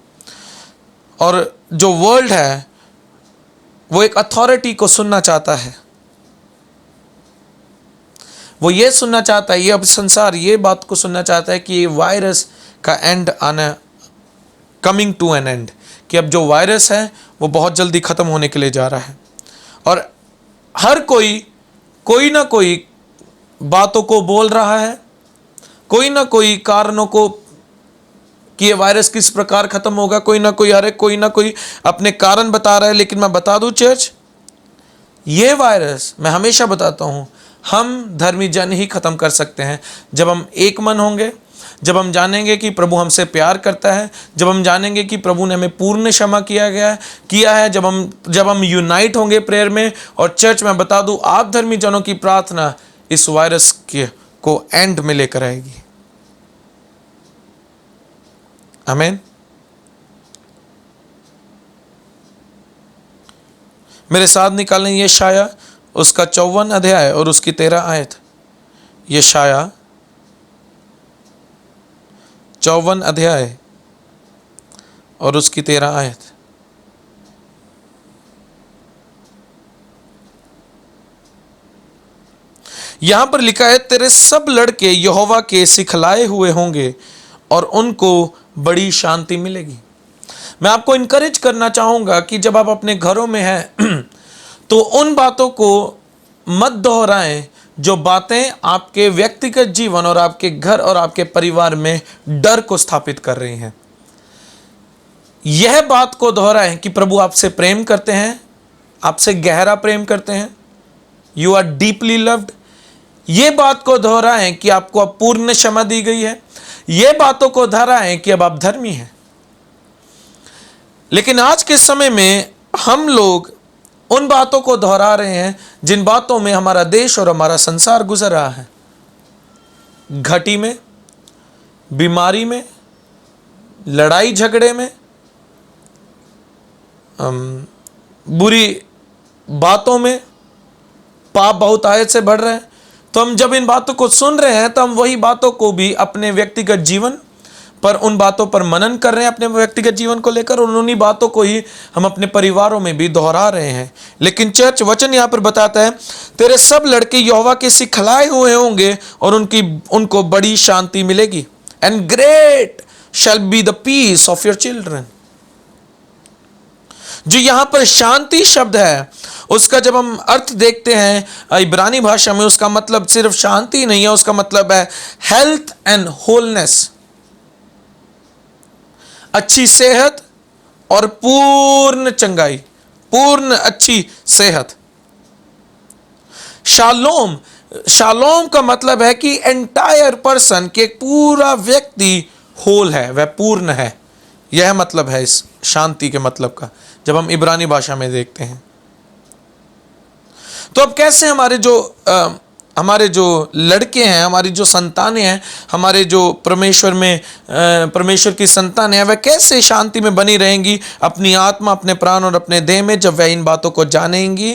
S4: और जो वर्ल्ड है वो एक अथॉरिटी को सुनना चाहता है, वो ये सुनना चाहता है, ये अब संसार ये बात को सुनना चाहता है कि ये वायरस का एंड आना, कमिंग टू एन एंड, कि अब जो वायरस है वो बहुत जल्दी ख़त्म होने के लिए जा रहा है। और हर कोई ना कोई बातों को बोल रहा है, कोई ना कोई कारणों को कि ये वायरस किस प्रकार ख़त्म होगा, कोई ना कोई अपने कारण बता रहा है। लेकिन मैं बता दूं चर्च, ये वायरस मैं हमेशा बताता हूँ, हम धर्मी जन ही ख़त्म कर सकते हैं जब हम एक मन होंगे, जब हम जानेंगे कि प्रभु हमसे प्यार करता है, जब हम जानेंगे कि प्रभु ने हमें पूर्ण क्षमा किया है, जब हम यूनाइट होंगे प्रेयर में। और चर्च में बता दूं, आप धर्मी जनों की प्रार्थना इस वायरस को एंड में लेकर आएगी। आमीन। मेरे साथ निकालें यशाया उसका 54 अध्याय और उसकी 13 आयत। यशाया 54 अध्याय और उसकी 13 आयत। यहां पर लिखा है, तेरे सब लड़के यहोवा के सिखलाए हुए होंगे और उनको बड़ी शांति मिलेगी। मैं आपको इनकरेज करना चाहूँगा कि जब आप अपने घरों में हैं तो उन बातों को मत दोहराएं जो बातें आपके व्यक्तिगत जीवन और आपके घर और आपके परिवार में डर को स्थापित कर रही हैं। यह बात को दोहराएं कि प्रभु आपसे प्रेम करते हैं, आपसे गहरा प्रेम करते हैं, यू आर डीपली लव्ड। ये बात को दोहराएं कि आपको अब पूर्ण क्षमा दी गई है। ये बातों को दोहराएं कि अब आप धर्मी हैं। लेकिन आज के समय में हम लोग उन बातों को दोहरा रहे हैं जिन बातों में हमारा देश और हमारा संसार गुजर रहा है। घटी में, बीमारी में, लड़ाई झगड़े में, बुरी बातों में, पाप बहुत आयत से बढ़ रहे हैं। तो हम जब इन बातों को सुन रहे हैं तो हम वही बातों को भी अपने व्यक्तिगत जीवन पर, उन बातों पर मनन कर रहे हैं अपने व्यक्तिगत जीवन को लेकर, और उन्हीं बातों को ही हम अपने परिवारों में भी दोहरा रहे हैं। लेकिन चर्च वचन यहाँ पर बताता है, तेरे सब लड़के यहोवा के सिखलाए हुए होंगे और उनको बड़ी शांति मिलेगी। And great shall be the peace of your children. जो यहां पर शांति शब्द है, उसका जब हम अर्थ देखते हैं इब्रानी भाषा में, उसका मतलब सिर्फ शांति नहीं है, उसका मतलब है हेल्थ एंड होलनेस, अच्छी सेहत और पूर्ण चंगाई, पूर्ण अच्छी सेहत। शालोम, शालोम का मतलब है कि एंटायर पर्सन, कि एक पूरा व्यक्ति होल है, वह पूर्ण है। यह मतलब है इस शांति के मतलब का जब हम इब्रानी भाषा में देखते हैं। तो अब कैसे हमारे जो लड़के हैं, हमारी जो संतानें हैं, हमारे जो परमेश्वर की संतानें हैं, वह कैसे शांति में बनी रहेंगी अपनी आत्मा, अपने प्राण और अपने देह में, जब वह इन बातों को जानेंगी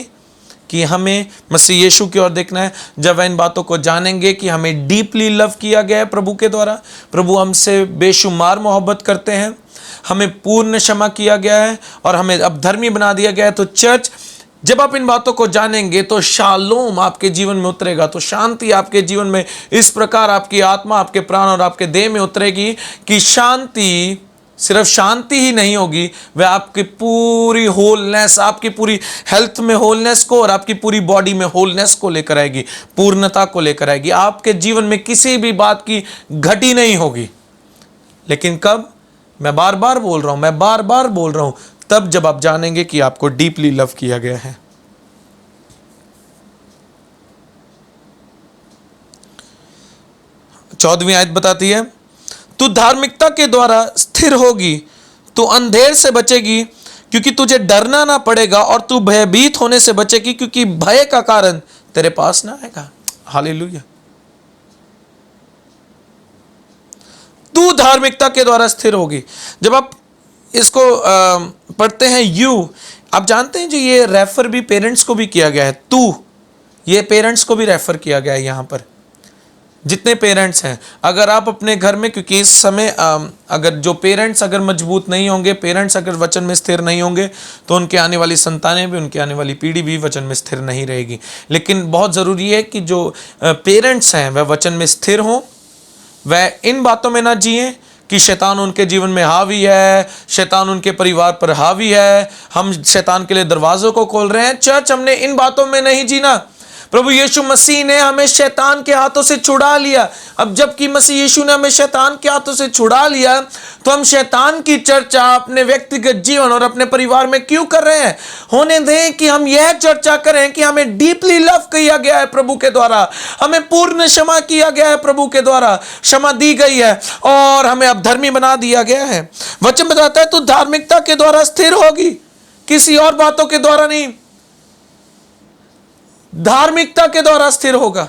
S4: कि हमें मसीह यीशु की ओर देखना है, जब वह इन बातों को जानेंगे कि हमें डीपली लव किया गया है प्रभु के द्वारा, प्रभु हमसे बेशुमार मोहब्बत करते हैं, हमें पूर्ण क्षमा किया गया है और हमें अब धर्मी बना दिया गया है। तो चर्च, जब आप इन बातों को जानेंगे तो शालोम आपके जीवन में उतरेगा, तो शांति आपके जीवन में इस प्रकार आपकी आत्मा, आपके प्राण और आपके देह में उतरेगी कि शांति सिर्फ शांति ही नहीं होगी, वह आपकी पूरी होलनेस, आपकी पूरी हेल्थ में होलनेस को और आपकी पूरी बॉडी में होलनेस को लेकर आएगी, पूर्णता को लेकर आएगी। आपके जीवन में किसी भी बात की घटी नहीं होगी। लेकिन कब? मैं बार बार बोल रहा हूं, तब जब आप जानेंगे कि आपको डीपली लव किया गया है। चौदहवीं आयत बताती है, तू धार्मिकता के द्वारा स्थिर होगी, तू अंधेर से बचेगी क्योंकि तुझे डरना ना पड़ेगा, और तू भयभीत होने से बचेगी क्योंकि भय का कारण तेरे पास ना आएगा। हालेलुया। तू धार्मिकता के द्वारा स्थिर होगी। जब आप इसको पढ़ते हैं यू, आप जानते हैं जो ये रेफर भी पेरेंट्स को भी किया गया है, तू, ये पेरेंट्स को भी रेफर किया गया है। यहाँ पर जितने पेरेंट्स हैं, अगर आप अपने घर में, क्योंकि इस समय अगर जो पेरेंट्स अगर मजबूत नहीं होंगे, पेरेंट्स अगर वचन में स्थिर नहीं होंगे, तो उनके आने वाली संतानें भी, उनकी आने वाली पीढ़ी भी वचन में स्थिर नहीं रहेगी। लेकिन बहुत ज़रूरी है कि जो पेरेंट्स हैं वह वचन में स्थिर हों, वह इन बातों में ना जिए कि शैतान उनके जीवन में हावी है, शैतान उनके परिवार पर हावी है, हम शैतान के लिए दरवाज़ों को खोल रहे हैं। चर्च, हमने इन बातों में नहीं जीना। प्रभु यीशु मसीह ने हमें शैतान के हाथों से छुड़ा लिया। अब जबकि मसीह यीशु ने हमें शैतान के हाथों से छुड़ा लिया, तो हम शैतान की चर्चा अपने व्यक्तिगत जीवन और अपने परिवार में क्यों कर रहे हैं? होने दें कि हम यह चर्चा करें कि हमें डीपली लव किया गया है प्रभु के द्वारा, हमें पूर्ण क्षमा किया गया है प्रभु के द्वारा, क्षमा दी गई है और हमें अब धर्मी बना दिया गया है। वचन बताता है तू धार्मिकता के द्वारा स्थिर होगी, किसी और बातों के द्वारा नहीं, धार्मिकता के द्वारा स्थिर होगा।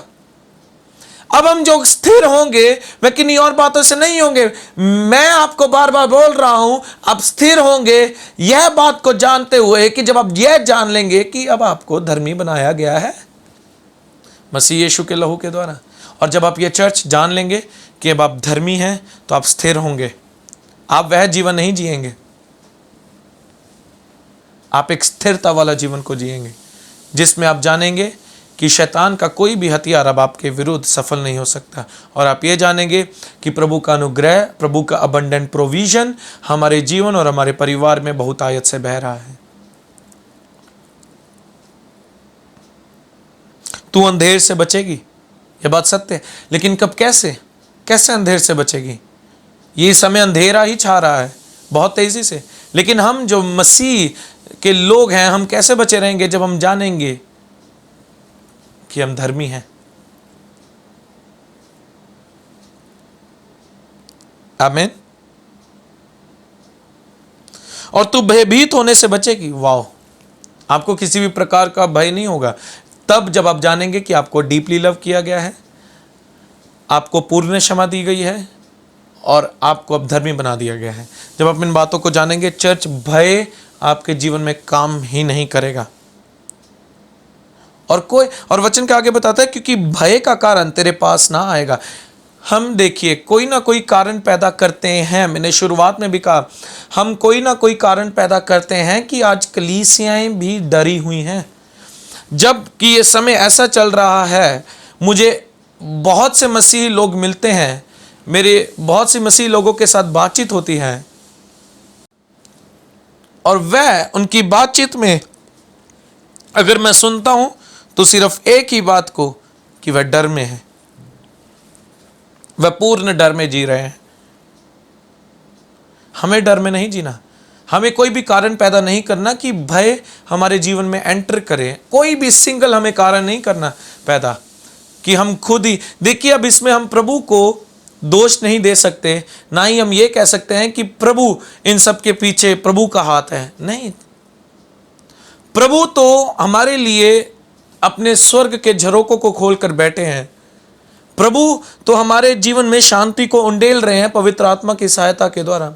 S4: अब हम जो स्थिर होंगे वह किन्हीं और बातों से नहीं होंगे। मैं आपको बार बार बोल रहा हूं, आप स्थिर होंगे यह बात को जानते हुए कि जब आप यह जान लेंगे कि अब आपको धर्मी बनाया गया है मसीह यीशु के लहू के द्वारा, और जब आप ये चर्च जान लेंगे कि अब आप धर्मी हैं, तो आप स्थिर होंगे। आप वह जीवन नहीं जिएंगे, आप एक स्थिरता वाला जीवन को जिएंगे जिसमें आप जानेंगे कि शैतान का कोई भी हथियार अब आपके विरुद्ध सफल नहीं हो सकता, और आप ये जानेंगे कि प्रभु का अनुग्रह, प्रभु का अबंडेंट प्रोविजन हमारे जीवन और हमारे परिवार में बहुत आयत से बह रहा है। तू अंधेर से बचेगी, यह बात सत्य है, लेकिन कब, कैसे अंधेर से बचेगी? ये समय अंधेरा ही छा रहा है बहुत तेजी से। लेकिन हम जो मसीह के लोग हैं, हम कैसे बचे रहेंगे? जब हम जानेंगे कि हम धर्मी हैं। आमीन। और तू भयभीत होने से बचेगी। वाह, आपको किसी भी प्रकार का भय नहीं होगा तब जब आप जानेंगे कि आपको डीपली लव किया गया है, आपको पूर्ण क्षमा दी गई है और आपको अब धर्मी बना दिया गया है। जब आप इन बातों को जानेंगे, चर्च, भय आपके जीवन में काम ही नहीं करेगा। और वचन के आगे बताता है, क्योंकि भय का कारण तेरे पास ना आएगा। हम देखिए, कोई ना कोई कारण पैदा करते हैं। मैंने शुरुआत में भी कहा, हम कोई ना कोई कारण पैदा करते हैं कि आज कलीसियाएं भी डरी हुई हैं। जब कि ये समय ऐसा चल रहा है, मुझे बहुत से मसीही लोग मिलते हैं, मेरे बहुत सी मसीही लोगों के साथ बातचीत होती है, और वह उनकी बातचीत में अगर मैं सुनता हूं तो सिर्फ एक ही बात को, कि वह डर में है, वह पूर्ण डर में जी रहे हैं। हमें डर में नहीं जीना। हमें कोई भी कारण पैदा नहीं करना कि भय हमारे जीवन में एंटर करे। कोई भी सिंगल हमें कारण नहीं करना पैदा कि हम खुद ही। देखिए, अब इसमें हम प्रभु को दोष नहीं दे सकते, ना ही हम ये कह सकते हैं कि प्रभु इन सब के पीछे प्रभु का हाथ है। नहीं, प्रभु तो हमारे लिए अपने स्वर्ग के झरोकों को खोलकर बैठे हैं। प्रभु तो हमारे जीवन में शांति को उंडेल रहे हैं पवित्र आत्मा की सहायता के द्वारा।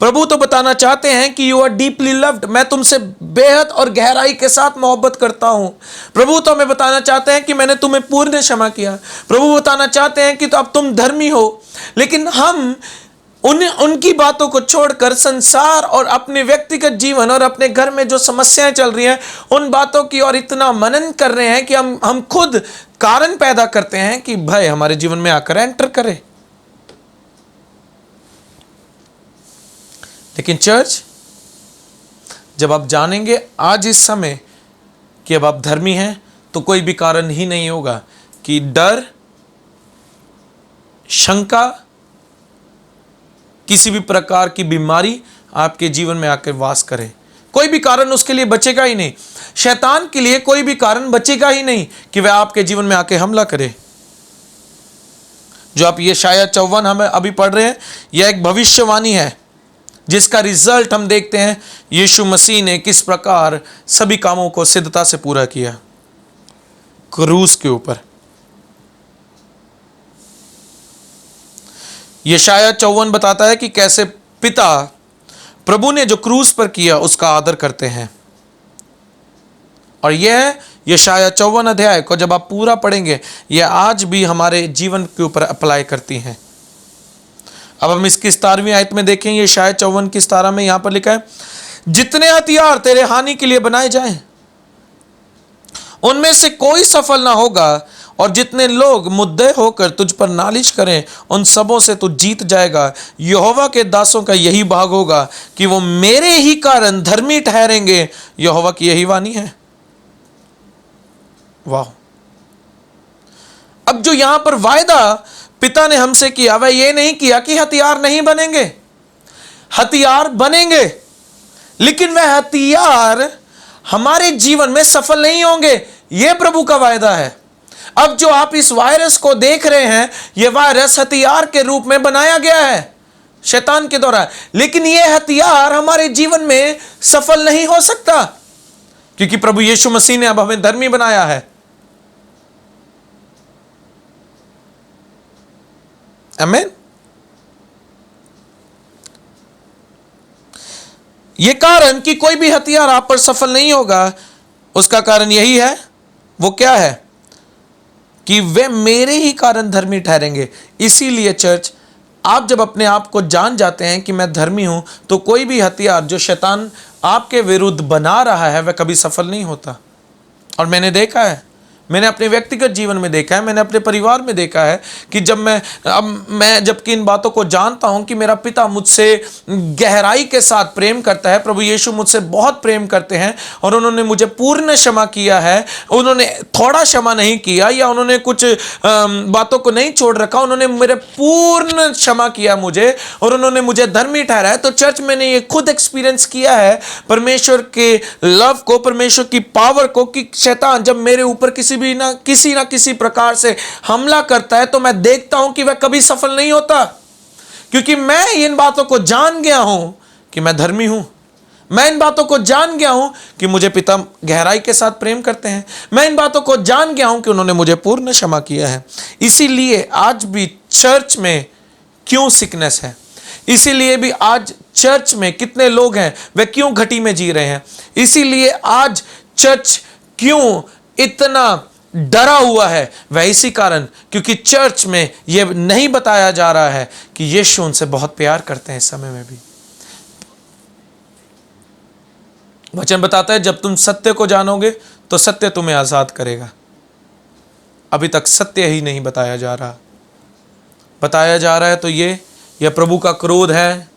S4: प्रभु तो बताना चाहते हैं कि यू आर डीपली लव्ड, मैं तुमसे बेहद और गहराई के साथ मोहब्बत करता हूं। प्रभु तो हमें बताना चाहते हैं कि मैंने तुम्हें पूर्ण क्षमा किया। प्रभु बताना चाहते हैं कि तो अब तुम धर्मी हो। लेकिन हम उनकी बातों को छोड़कर संसार और अपने व्यक्तिगत जीवन और अपने घर में जो समस्याएं चल रही हैं, उन बातों की ओर इतना मनन कर रहे हैं कि हम खुद कारण पैदा करते हैं कि भय हमारे जीवन में आकर एंटर करे। लेकिन चर्च, जब आप जानेंगे आज इस समय कि अब आप धर्मी हैं, तो कोई भी कारण ही नहीं होगा कि डर, शंका, किसी भी प्रकार की बीमारी आपके जीवन में आकर वास करे। कोई भी कारण उसके लिए बचेगा ही नहीं। शैतान के लिए कोई भी कारण बचेगा ही नहीं कि वह आपके जीवन में आके हमला करे। जो आप यशायाह 54 हमें अभी पढ़ रहे हैं, यह एक भविष्यवाणी है जिसका रिजल्ट हम देखते हैं यीशु मसीह ने किस प्रकार सभी कामों को सिद्धता से पूरा किया क्रूस के ऊपर। यशायाह 54 बताता है कि कैसे पिता प्रभु ने जो क्रूस पर किया उसका आदर करते हैं। और यह यशायाह 54 अध्याय को जब आप पूरा पढ़ेंगे, यह आज भी हमारे जीवन के ऊपर अप्लाई करती हैं। अब हम इसकी 17वीं आयत में देखें, यशायाह 54 की 17 में यहां पर लिखा है, जितने हथियार तेरे हानि के लिए बनाए जाएं उनमें से कोई सफल ना होगा, और जितने लोग मुद्दे होकर तुझ पर नालिश करें उन सबों से तू जीत जाएगा। यहोवा के दासों का यही भाग होगा कि वो मेरे ही कारण धर्मी ठहरेंगे। यहोवा की यही वाणी है। वाह! अब जो यहां पर वायदा पिता ने हमसे किया, वह ये नहीं किया कि हथियार नहीं बनेंगे। हथियार बनेंगे, लेकिन वह हथियार हमारे जीवन में सफल नहीं होंगे। यह प्रभु का वायदा है। अब जो आप इस वायरस को देख रहे हैं, यह वायरस हथियार के रूप में बनाया गया है शैतान के द्वारा, लेकिन यह हथियार हमारे जीवन में सफल नहीं हो सकता, क्योंकि प्रभु यीशु मसीह ने अब हमें धर्मी बनाया है। आमीन। यह कारण कि कोई भी हथियार आप पर सफल नहीं होगा, उसका कारण यही है। वो क्या है? कि वे मेरे ही कारण धर्मी ठहरेंगे। इसीलिए चर्च, आप जब अपने आप को जान जाते हैं कि मैं धर्मी हूं, तो कोई भी हथियार जो शैतान आपके विरुद्ध बना रहा है, वह कभी सफल नहीं होता। और मैंने देखा है, मैंने अपने व्यक्तिगत जीवन में देखा है, मैंने अपने परिवार में देखा है कि जब मैं जबकि इन बातों को जानता हूं कि मेरा पिता मुझसे गहराई के साथ प्रेम करता है, प्रभु यीशु मुझसे बहुत प्रेम करते हैं और उन्होंने मुझे पूर्ण क्षमा किया है, उन्होंने थोड़ा क्षमा नहीं किया या उन्होंने कुछ बातों को नहीं छोड़ रखा, उन्होंने मेरे पूर्ण क्षमा किया मुझे और उन्होंने मुझे धर्मी ठहराया। तो चर्च मैंने ये खुद एक्सपीरियंस किया है परमेश्वर के लव को, परमेश्वर की पावर को, कि शैतान जब मेरे ऊपर किसी ना किसी प्रकार से हमला करता है तो मैं देखता हूं कि वह कभी सफल नहीं होता, क्योंकि मैं इन बातों को जान गया हूं कि मैं धर्मी हूं। मैं इन बातों को जान गया हूं कि मुझे पिता गहराई के साथ प्रेम करते हैं। मैं इन बातों को जान गया हूं कि उन्होंने मुझे पूर्ण क्षमा किया है। इसीलिए आज भी चर्च में क्यों सिकनेस है, इसीलिए भी आज चर्च में कितने लोग हैं वे क्यों घटी में जी रहे हैं, इसीलिए आज चर्च क्यों इतना डरा हुआ है, वह इसी कारण क्योंकि चर्च में यह नहीं बताया जा रहा है कि यीशु उनसे बहुत प्यार करते हैं। इस समय में भी वचन बताता है जब तुम सत्य को जानोगे तो सत्य तुम्हें आजाद करेगा। अभी तक सत्य ही नहीं बताया जा रहा, बताया जा रहा है तो यह प्रभु का क्रोध है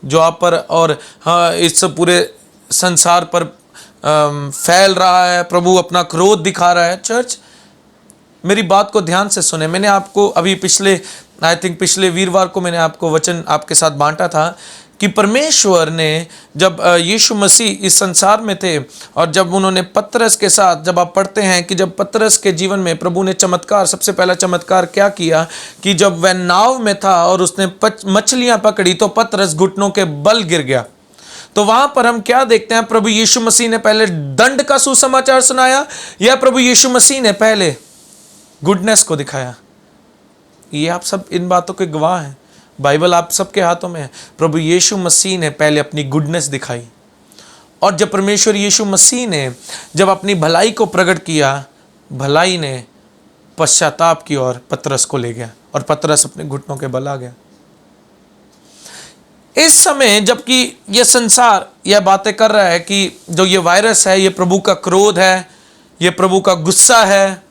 S4: जो आप पर और हाँ इस पूरे संसार पर फैल रहा है। प्रभु अपना क्रोध दिखा रहा है। चर्च मेरी बात को ध्यान से सुने। मैंने आपको अभी पिछले वीरवार को मैंने आपको वचन आपके साथ बांटा था कि परमेश्वर ने जब यीशु मसीह इस संसार में थे और जब उन्होंने पतरस के साथ, जब आप पढ़ते हैं कि जब पतरस के जीवन में प्रभु ने चमत्कार, सबसे पहला चमत्कार क्या किया कि जब वह नाव में था और उसने मछलियां पकड़ी तो पतरस घुटनों के बल गिर गया। तो वहां पर हम क्या देखते हैं, प्रभु यीशु मसीह ने पहले दंड का सुसमाचार सुनाया या प्रभु यीशु मसीह ने पहले गुडनेस को दिखाया? ये आप सब इन बातों के गवाह हैं। बाइबल आप सबके हाथों में है। प्रभु यीशु मसीह ने पहले अपनी गुडनेस दिखाई और जब परमेश्वर यीशु मसीह ने जब अपनी भलाई को प्रकट किया, भलाई ने पश्चाताप की ओर पतरस को ले गया और पतरस अपने घुटनों के बल आ गया। इस समय जबकि यह संसार यह बातें कर रहा है कि जो ये वायरस है ये प्रभु का क्रोध है, ये प्रभु का गुस्सा है।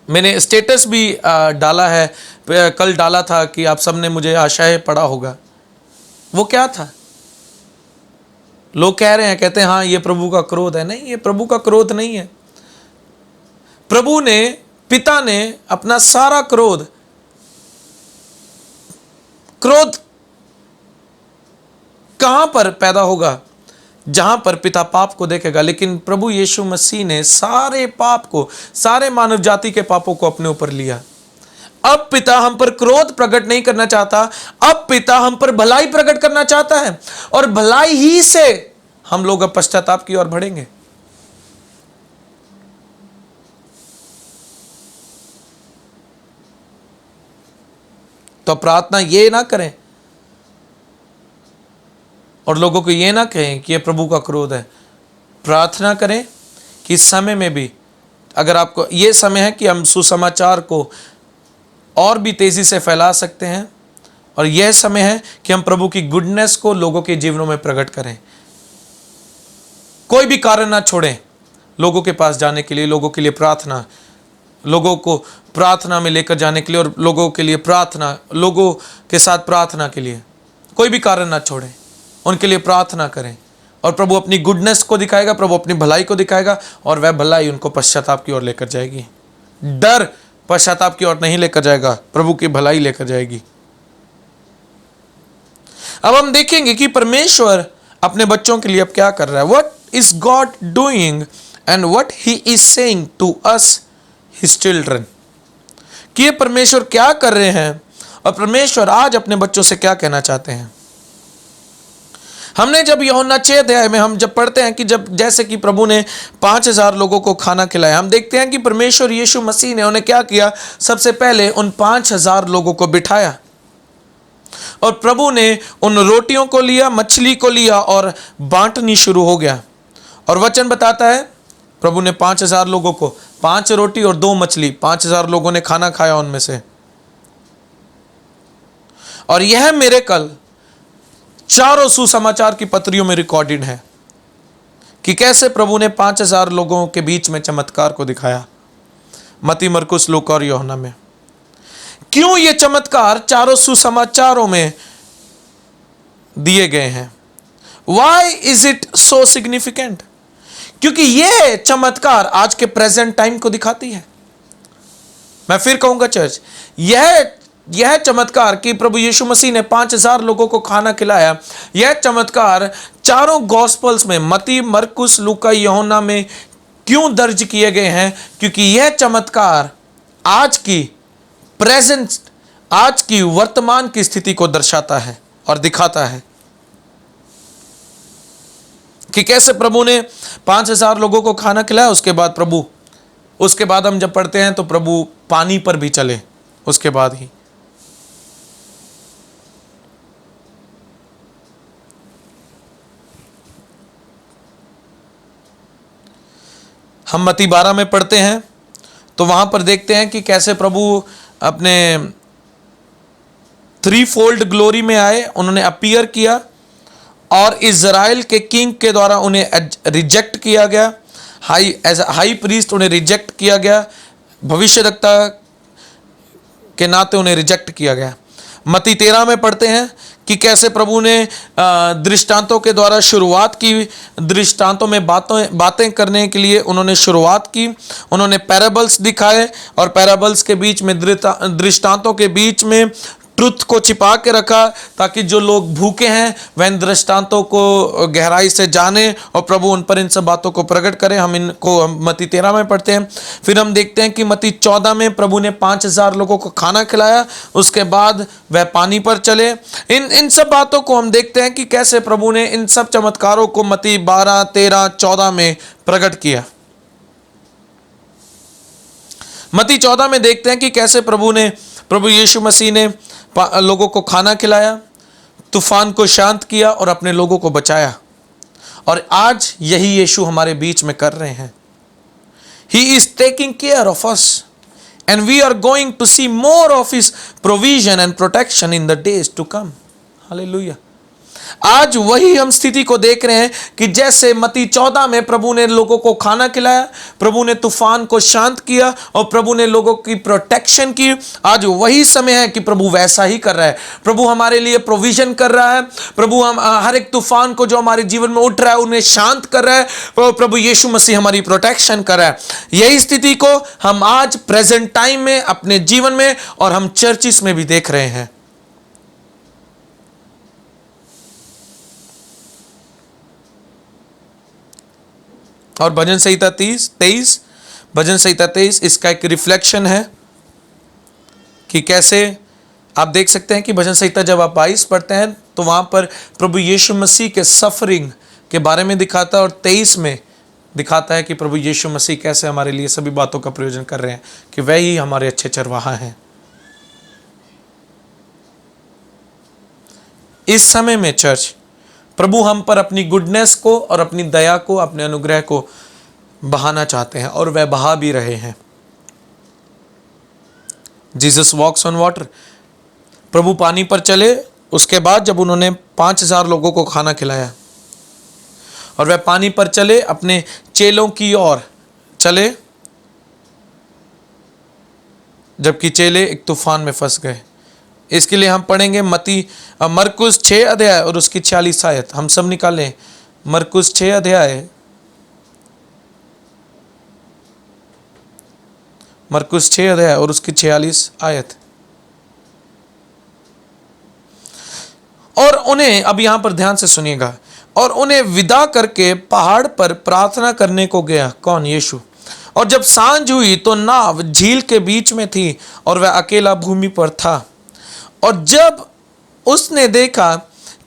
S4: मैंने स्टेटस भी डाला है, कल डाला था कि आप सबने मुझे आशा है पढ़ा होगा। वो क्या था? लोग कह रहे हैं, कहते हैं हाँ ये प्रभु का क्रोध है। नहीं, ये प्रभु का क्रोध नहीं है। प्रभु ने, पिता ने अपना सारा क्रोध कहां पर पैदा होगा? जहां पर पिता पाप को देखेगा। लेकिन प्रभु यीशु मसीह ने सारे पाप को, सारे मानव जाति के पापों को अपने ऊपर लिया। अब पिता हम पर क्रोध प्रकट नहीं करना चाहता, अब पिता हम पर भलाई प्रकट करना चाहता है और भलाई ही से हम लोग अब पश्चाताप की ओर बढ़ेंगे। तो प्रार्थना ये ना करें और लोगों को ये ना कहें कि ये प्रभु का क्रोध है। प्रार्थना करें कि इस समय में भी, अगर आपको ये समय है कि हम सुसमाचार को और भी तेजी से फैला सकते हैं और यह समय है कि हम प्रभु की गुडनेस को लोगों के जीवनों में प्रकट करें। कोई भी कारण ना छोड़ें लोगों के पास जाने के लिए, लोगों के लिए प्रार्थना, लोगों को प्रार्थना में लेकर जाने के लिए और लोगों के लिए प्रार्थना, लोगों के साथ प्रार्थना के लिए कोई भी कारण ना छोड़ें, उनके लिए प्रार्थना करें और प्रभु अपनी गुडनेस को दिखाएगा, प्रभु अपनी भलाई को दिखाएगा और वह भलाई उनको पश्चाताप की ओर लेकर जाएगी। डर पश्चाताप की ओर नहीं लेकर जाएगा, प्रभु की भलाई लेकर जाएगी। अब हम देखेंगे कि परमेश्वर अपने बच्चों के लिए अब क्या कर रहा है। What is God doing and what he is saying to us his children, कि ये परमेश्वर क्या कर रहे हैं और परमेश्वर आज अपने बच्चों से क्या कहना चाहते हैं। हमने जब यूहन्ना 6 अध्याय में हम जब पढ़ते हैं कि जब जैसे कि प्रभु ने 5000 लोगों को खाना खिलाया, हम देखते हैं कि परमेश्वर यीशु मसीह ने उन्हें क्या किया। सबसे पहले उन 5000 लोगों को बिठाया और प्रभु ने उन रोटियों को लिया, मछली को लिया और बांटनी शुरू हो गया। और वचन बताता है प्रभु ने 5000 लोगों को 5 रोटी और 2 मछली, 5000 लोगों ने खाना खाया उनमें से। और यह मेरे कल चारों सुसमाचार की पत्रियों में रिकॉर्डेड है कि कैसे प्रभु ने 5,000 लोगों के बीच में चमत्कार को दिखाया, मत्ती, मरकुस, लूका और यूहन्ना में। क्यों ये चमत्कार चारों सुसमाचारों में दिए गए हैं? Why is it so significant? क्योंकि यह चमत्कार आज के प्रेजेंट टाइम को दिखाती है। मैं फिर कहूंगा चर्च, यह चमत्कार कि प्रभु यीशु मसीह ने 5,000 लोगों को खाना खिलाया, यह चमत्कार चारों गॉस्पल्स में, मत्ती, मरकुस, लूका, यूहन्ना में क्यों दर्ज किए गए हैं? क्योंकि यह चमत्कार आज की प्रेजेंट, आज की वर्तमान की स्थिति को दर्शाता है और दिखाता है कि कैसे प्रभु ने 5,000 लोगों को खाना खिलाया। उसके बाद हम जब पढ़ते हैं तो प्रभु पानी पर भी चले। उसके बाद ही हम मत्ती 12 में पढ़ते हैं तो वहां पर देखते हैं कि कैसे प्रभु अपने 3-fold ग्लोरी में आए, उन्होंने अपीयर किया और इज़राइल के किंग के द्वारा उन्हें रिजेक्ट किया गया। एज हाई प्रीस्ट उन्हें रिजेक्ट किया गया, भविष्यद्वक्ता के नाते उन्हें रिजेक्ट किया गया। मत्ती 13 में पढ़ते हैं कि कैसे प्रभु ने दृष्टांतों के द्वारा शुरुआत की, दृष्टांतों में बातें करने के लिए उन्होंने शुरुआत की। उन्होंने पैराबल्स दिखाए और पैराबल्स के बीच में, दृष्टांतों के बीच में ट्रुथ को छिपा के रखा, ताकि जो लोग भूखे हैं वह इन दृष्टांतों को गहराई से जाने और प्रभु उन पर इन सब बातों को प्रकट करें। हम इनको मत्ती 13 में पढ़ते हैं। फिर हम देखते हैं कि मत्ती 14 में प्रभु ने 5,000 लोगों को खाना खिलाया, उसके बाद वह पानी पर चले। इन सब बातों को हम देखते हैं कि कैसे प्रभु ने इन सब चमत्कारों को मत्ती 12, 13, 14 में प्रकट किया। मत्ती 14 में देखते हैं कि कैसे प्रभु यीशु मसीह ने लोगों को खाना खिलाया, तूफान को शांत किया और अपने लोगों को बचाया। और आज यही यीशु हमारे बीच में कर रहे हैं। He is taking care of us and we are going to see more of his provision and protection in the days to come. Hallelujah. आज वही हम स्थिति को देख रहे हैं कि जैसे मत्ती 14 में प्रभु ने लोगों को खाना खिलाया, प्रभु ने तूफान को शांत किया और प्रभु ने लोगों की प्रोटेक्शन की। आज वही समय है कि प्रभु वैसा ही कर रहा है। प्रभु हमारे लिए प्रोविजन कर रहा है। प्रभु हम हर एक तूफान को जो हमारे जीवन में उठ रहा है उन्हें शांत कर रहा है। प्रभु यीशु मसीह हमारी प्रोटेक्शन कर रहा है। यही स्थिति को हम आज प्रेजेंट टाइम में अपने जीवन में और हम चर्चिस में भी देख रहे हैं। और भजन संहिता 23 इसका एक रिफ्लेक्शन है कि कैसे आप देख सकते हैं कि भजन संहिता जब आप 22 पढ़ते हैं तो वहां पर प्रभु यीशु मसीह के सफरिंग के बारे में दिखाता है और 23 में दिखाता है कि प्रभु यीशु मसीह कैसे हमारे लिए सभी बातों का प्रयोजन कर रहे हैं, कि वह ही हमारे अच्छे चरवाहा हैं। इस समय में चर्च, प्रभु हम पर अपनी गुडनेस को और अपनी दया को, अपने अनुग्रह को बहाना चाहते हैं और वह बहा भी रहे हैं। जीसस वॉक्स ऑन वाटर, प्रभु पानी पर चले। उसके बाद जब उन्होंने 5,000 लोगों को खाना खिलाया और वह पानी पर चले, अपने चेलों की ओर चले, जबकि चेले एक तूफान में फंस गए। इसके लिए हम पढ़ेंगे मरकुस 6 अध्याय और उसकी 46 आयत। हम सब निकालें मरकुस 6 अध्याय, मरकुस 6 अध्याय और उसकी 46 आयत। और उन्हें, अब यहां पर ध्यान से सुनिएगा, और उन्हें विदा करके पहाड़ पर प्रार्थना करने को गया। कौन? यीशु। और जब सांझ हुई तो नाव झील के बीच में थी और वह अकेला भूमि पर था। और जब उसने देखा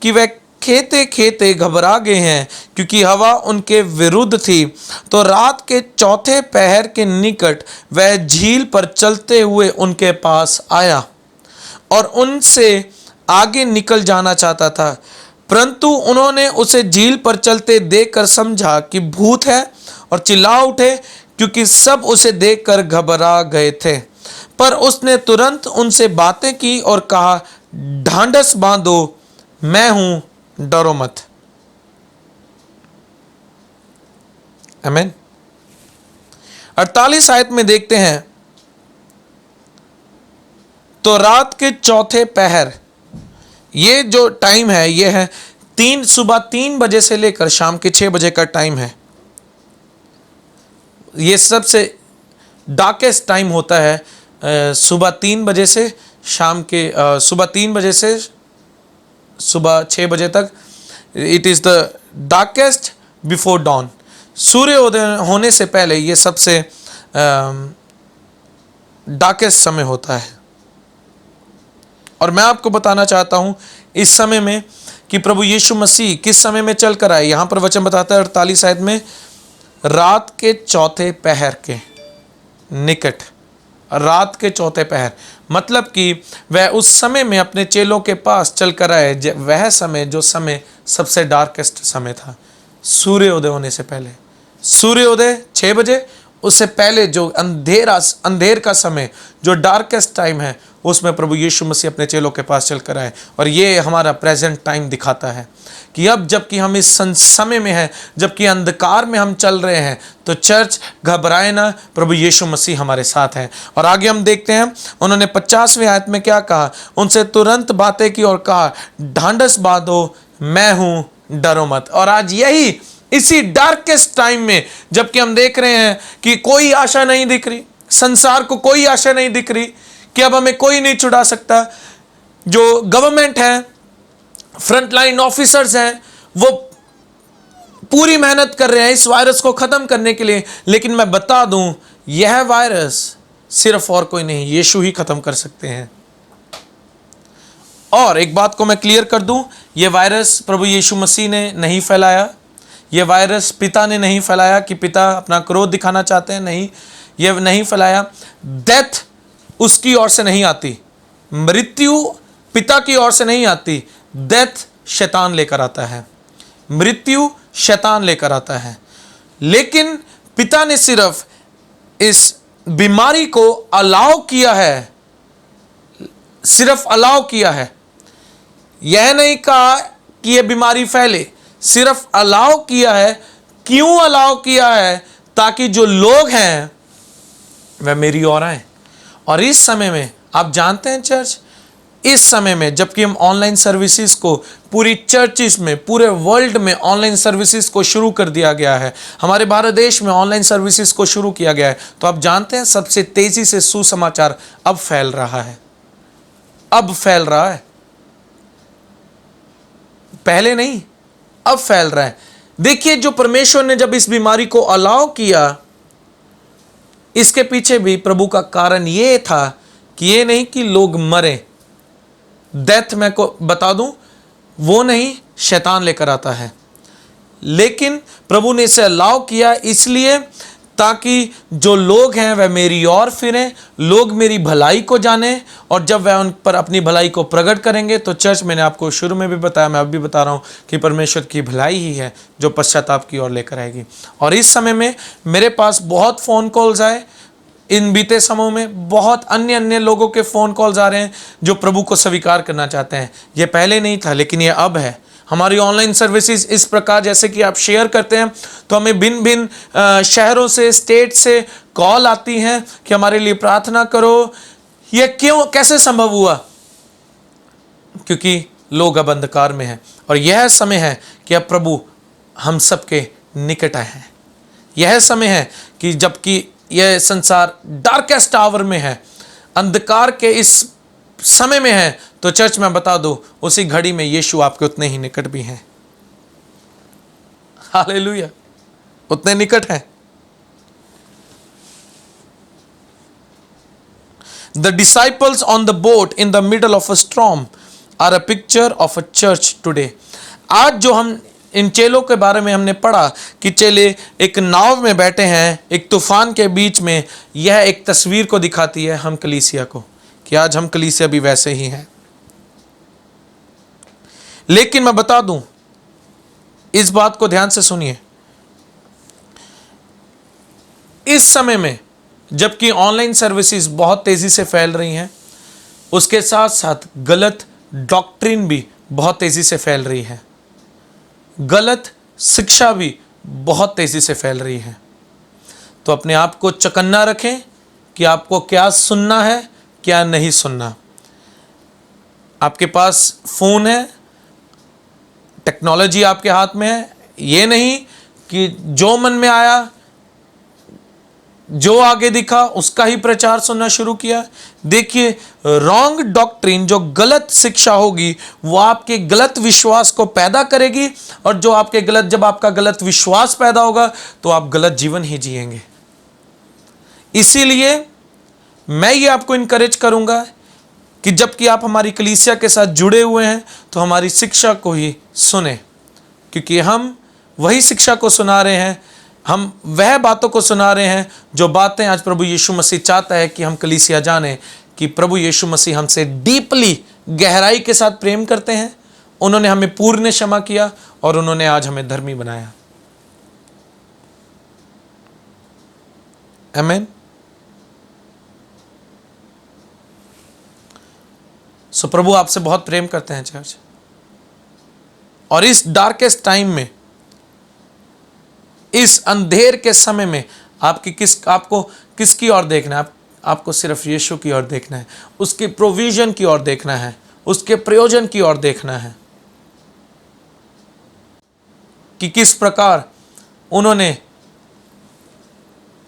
S4: कि वह खेते खेते घबरा गए हैं क्योंकि हवा उनके विरुद्ध थी, तो रात के 4थे पहर के निकट वह झील पर चलते हुए उनके पास आया और उनसे आगे निकल जाना चाहता था, परंतु उन्होंने उसे झील पर चलते देखकर समझा कि भूत है और चिल्ला उठे, क्योंकि सब उसे देखकर घबरा गए थे। पर उसने तुरंत उनसे बातें की और कहा, ढांढस बांधो, मैं हूं, डरो मत। आमीन। 48 आयत में देखते हैं, तो रात के चौथे पहर, ये जो टाइम है ये है सुबह 3 बजे से लेकर शाम के 6 बजे का टाइम है। ये सबसे डार्केस्ट टाइम होता है सुबह 3 बजे से शाम के सुबह 3 बजे से सुबह 6 बजे तक। It is the darkest before don. सूर्योदय होने से पहले ये सबसे डार्केस्ट समय होता है। और मैं आपको बताना चाहता हूं इस समय में कि प्रभु यीशु मसीह किस समय में चल कर आए। यहां पर वचन बताता है 48 आयत में, रात के चौथे पहर के निकट। रात के चौथे पहर मतलब कि वह उस समय में अपने चेलों के पास चल कर आए, वह समय जो समय सबसे डार्केस्ट समय था, सूर्योदय होने से पहले। सूर्योदय 6 बजे, उससे पहले जो अंधेर का समय, जो डार्केस्ट टाइम है, उसमें प्रभु यीशु मसीह अपने चेलों के पास चल कर आए। और ये हमारा प्रेजेंट टाइम दिखाता है कि अब जबकि हम इस समय में हैं, जबकि अंधकार में हम चल रहे हैं, तो चर्च घबराए ना, प्रभु यीशु मसीह हमारे साथ हैं। और आगे हम देखते हैं उन्होंने 50वें आयत में क्या कहा, उनसे तुरंत बातें की और कहा, ढांढस बांधो, मैं हूं, डरो मत। और आज यही इसी डार्केस्ट टाइम में, जबकि हम देख रहे हैं कि कोई आशा नहीं दिख रही, संसार को कोई आशा नहीं दिख रही कि अब हमें कोई नहीं छुड़ा सकता। जो गवर्नमेंट है, फ्रंटलाइन ऑफिसर्स हैं, वो पूरी मेहनत कर रहे हैं इस वायरस को खत्म करने के लिए। लेकिन मैं बता दूं, यह वायरस सिर्फ और कोई नहीं, यीशु ही खत्म कर सकते हैं। और एक बात को मैं क्लियर कर दूं, यह वायरस प्रभु यीशु मसीह ने नहीं फैलाया, यह वायरस पिता ने नहीं फैलाया कि पिता अपना क्रोध दिखाना चाहते हैं, नहीं, यह नहीं फैलाया। डेथ उसकी ओर से नहीं आती, मृत्यु पिता की ओर से नहीं आती, डेथ शैतान लेकर आता है, मृत्यु शैतान लेकर आता है। लेकिन पिता ने सिर्फ इस बीमारी को अलाउ किया है, सिर्फ अलाउ किया है, यह नहीं कहा कि यह बीमारी फैले, सिर्फ अलाउ किया है। क्यों अलाउ किया है? ताकि जो लोग हैं वह मेरी ओर आए। और इस समय में आप जानते हैं चर्च, इस समय में जबकि हम ऑनलाइन सर्विसेज को पूरी चर्चिस में, पूरे वर्ल्ड में ऑनलाइन सर्विसेज को शुरू कर दिया गया है, हमारे भारत देश में ऑनलाइन सर्विसेज को शुरू किया गया है, तो आप जानते हैं सबसे तेजी से सुसमाचार अब फैल रहा है, अब फैल रहा है, पहले नहीं, अब फैल रहा है। देखिए, जो परमेश्वर ने जब इस बीमारी को अलाउ किया, इसके पीछे भी प्रभु का कारण ये था कि ये नहीं कि लोग मरे। डेथ मैं को बता दूं, वो नहीं, शैतान लेकर आता है। लेकिन प्रभु ने इसे अलाउ किया इसलिए ताकि जो लोग हैं वह मेरी ओर फिरें, लोग मेरी भलाई को जानें, और जब वह उन पर अपनी भलाई को प्रकट करेंगे तो चर्च, मैंने आपको शुरू में भी बताया, मैं अब भी बता रहा हूँ कि परमेश्वर की भलाई ही है जो पश्चाताप की ओर लेकर आएगी। और इस समय में मेरे पास बहुत फ़ोन कॉल्स आए, इन बीते समयों में बहुत अन्य लोगों के फ़ोन कॉल्स आ रहे हैं जो प्रभु को स्वीकार करना चाहते हैं। ये पहले नहीं था, लेकिन ये अब है। हमारी ऑनलाइन सर्विसेज इस प्रकार, जैसे कि आप शेयर करते हैं तो हमें भिन्न भिन्न शहरों से, स्टेट से कॉल आती हैं कि हमारे लिए प्रार्थना करो। ये क्यों, कैसे संभव हुआ? क्योंकि लोग अब अंधकार में हैं और यह समय है कि अब प्रभु हम सबके निकट आए हैं। यह समय है कि जबकि यह संसार डार्केस्ट आवर में है, अंधकार के इस समय में है, तो चर्च में बता दो, उसी घड़ी में यीशु आपके उतने ही निकट भी हैं। हालेलुया, उतने निकट हैं। The disciples on the boat in the middle of a storm are a picture of a church today. आज जो हम इन चेलों के बारे में हमने पढ़ा कि चेले एक नाव में बैठे हैं एक तूफान के बीच में, यह एक तस्वीर को दिखाती है हम कलीसिया को, कि आज हम कलीसिया भी वैसे ही हैं। लेकिन मैं बता दूं, इस बात को ध्यान से सुनिए, इस समय में जबकि ऑनलाइन सर्विसेज बहुत तेजी से फैल रही हैं, उसके साथ साथ गलत डॉक्ट्रिन भी बहुत तेजी से फैल रही है, गलत शिक्षा भी बहुत तेजी से फैल रही है। तो अपने आप को चौकन्ना रखें कि आपको क्या सुनना है, क्या नहीं सुनना। आपके पास फोन है, टेक्नोलॉजी आपके हाथ में है, ये नहीं कि जो मन में आया, जो आगे दिखा उसका ही प्रचार सुनना शुरू किया। देखिए, रॉन्ग डॉक्ट्रिन, जो गलत शिक्षा होगी, वो आपके गलत विश्वास को पैदा करेगी, और जो आपके जब आपका गलत विश्वास पैदा होगा तो आप गलत जीवन ही जिएंगे। इसीलिए मैं ये आपको इनकरेज करूंगा कि जबकि आप हमारी कलीसिया के साथ जुड़े हुए हैं तो हमारी शिक्षा को ही सुने, क्योंकि हम वही शिक्षा को सुना रहे हैं, हम वह बातों को सुना रहे हैं जो बातें आज प्रभु यीशु मसीह चाहता है कि हम कलीसिया जाने कि प्रभु यीशु मसीह हमसे डीपली, गहराई के साथ प्रेम करते हैं। उन्होंने हमें पूर्ण क्षमा किया और उन्होंने आज हमें धर्मी बनाया। आमीन। सो प्रभु आपसे बहुत प्रेम करते हैं चर्च, और इस डार्केस्ट टाइम में, इस अंधेर के समय में आपको किसकी ओर देखना है? आपको सिर्फ यीशु की ओर देखना है, उसके प्रोविजन की ओर देखना है, उसके प्रयोजन की ओर देखना है कि किस प्रकार उन्होंने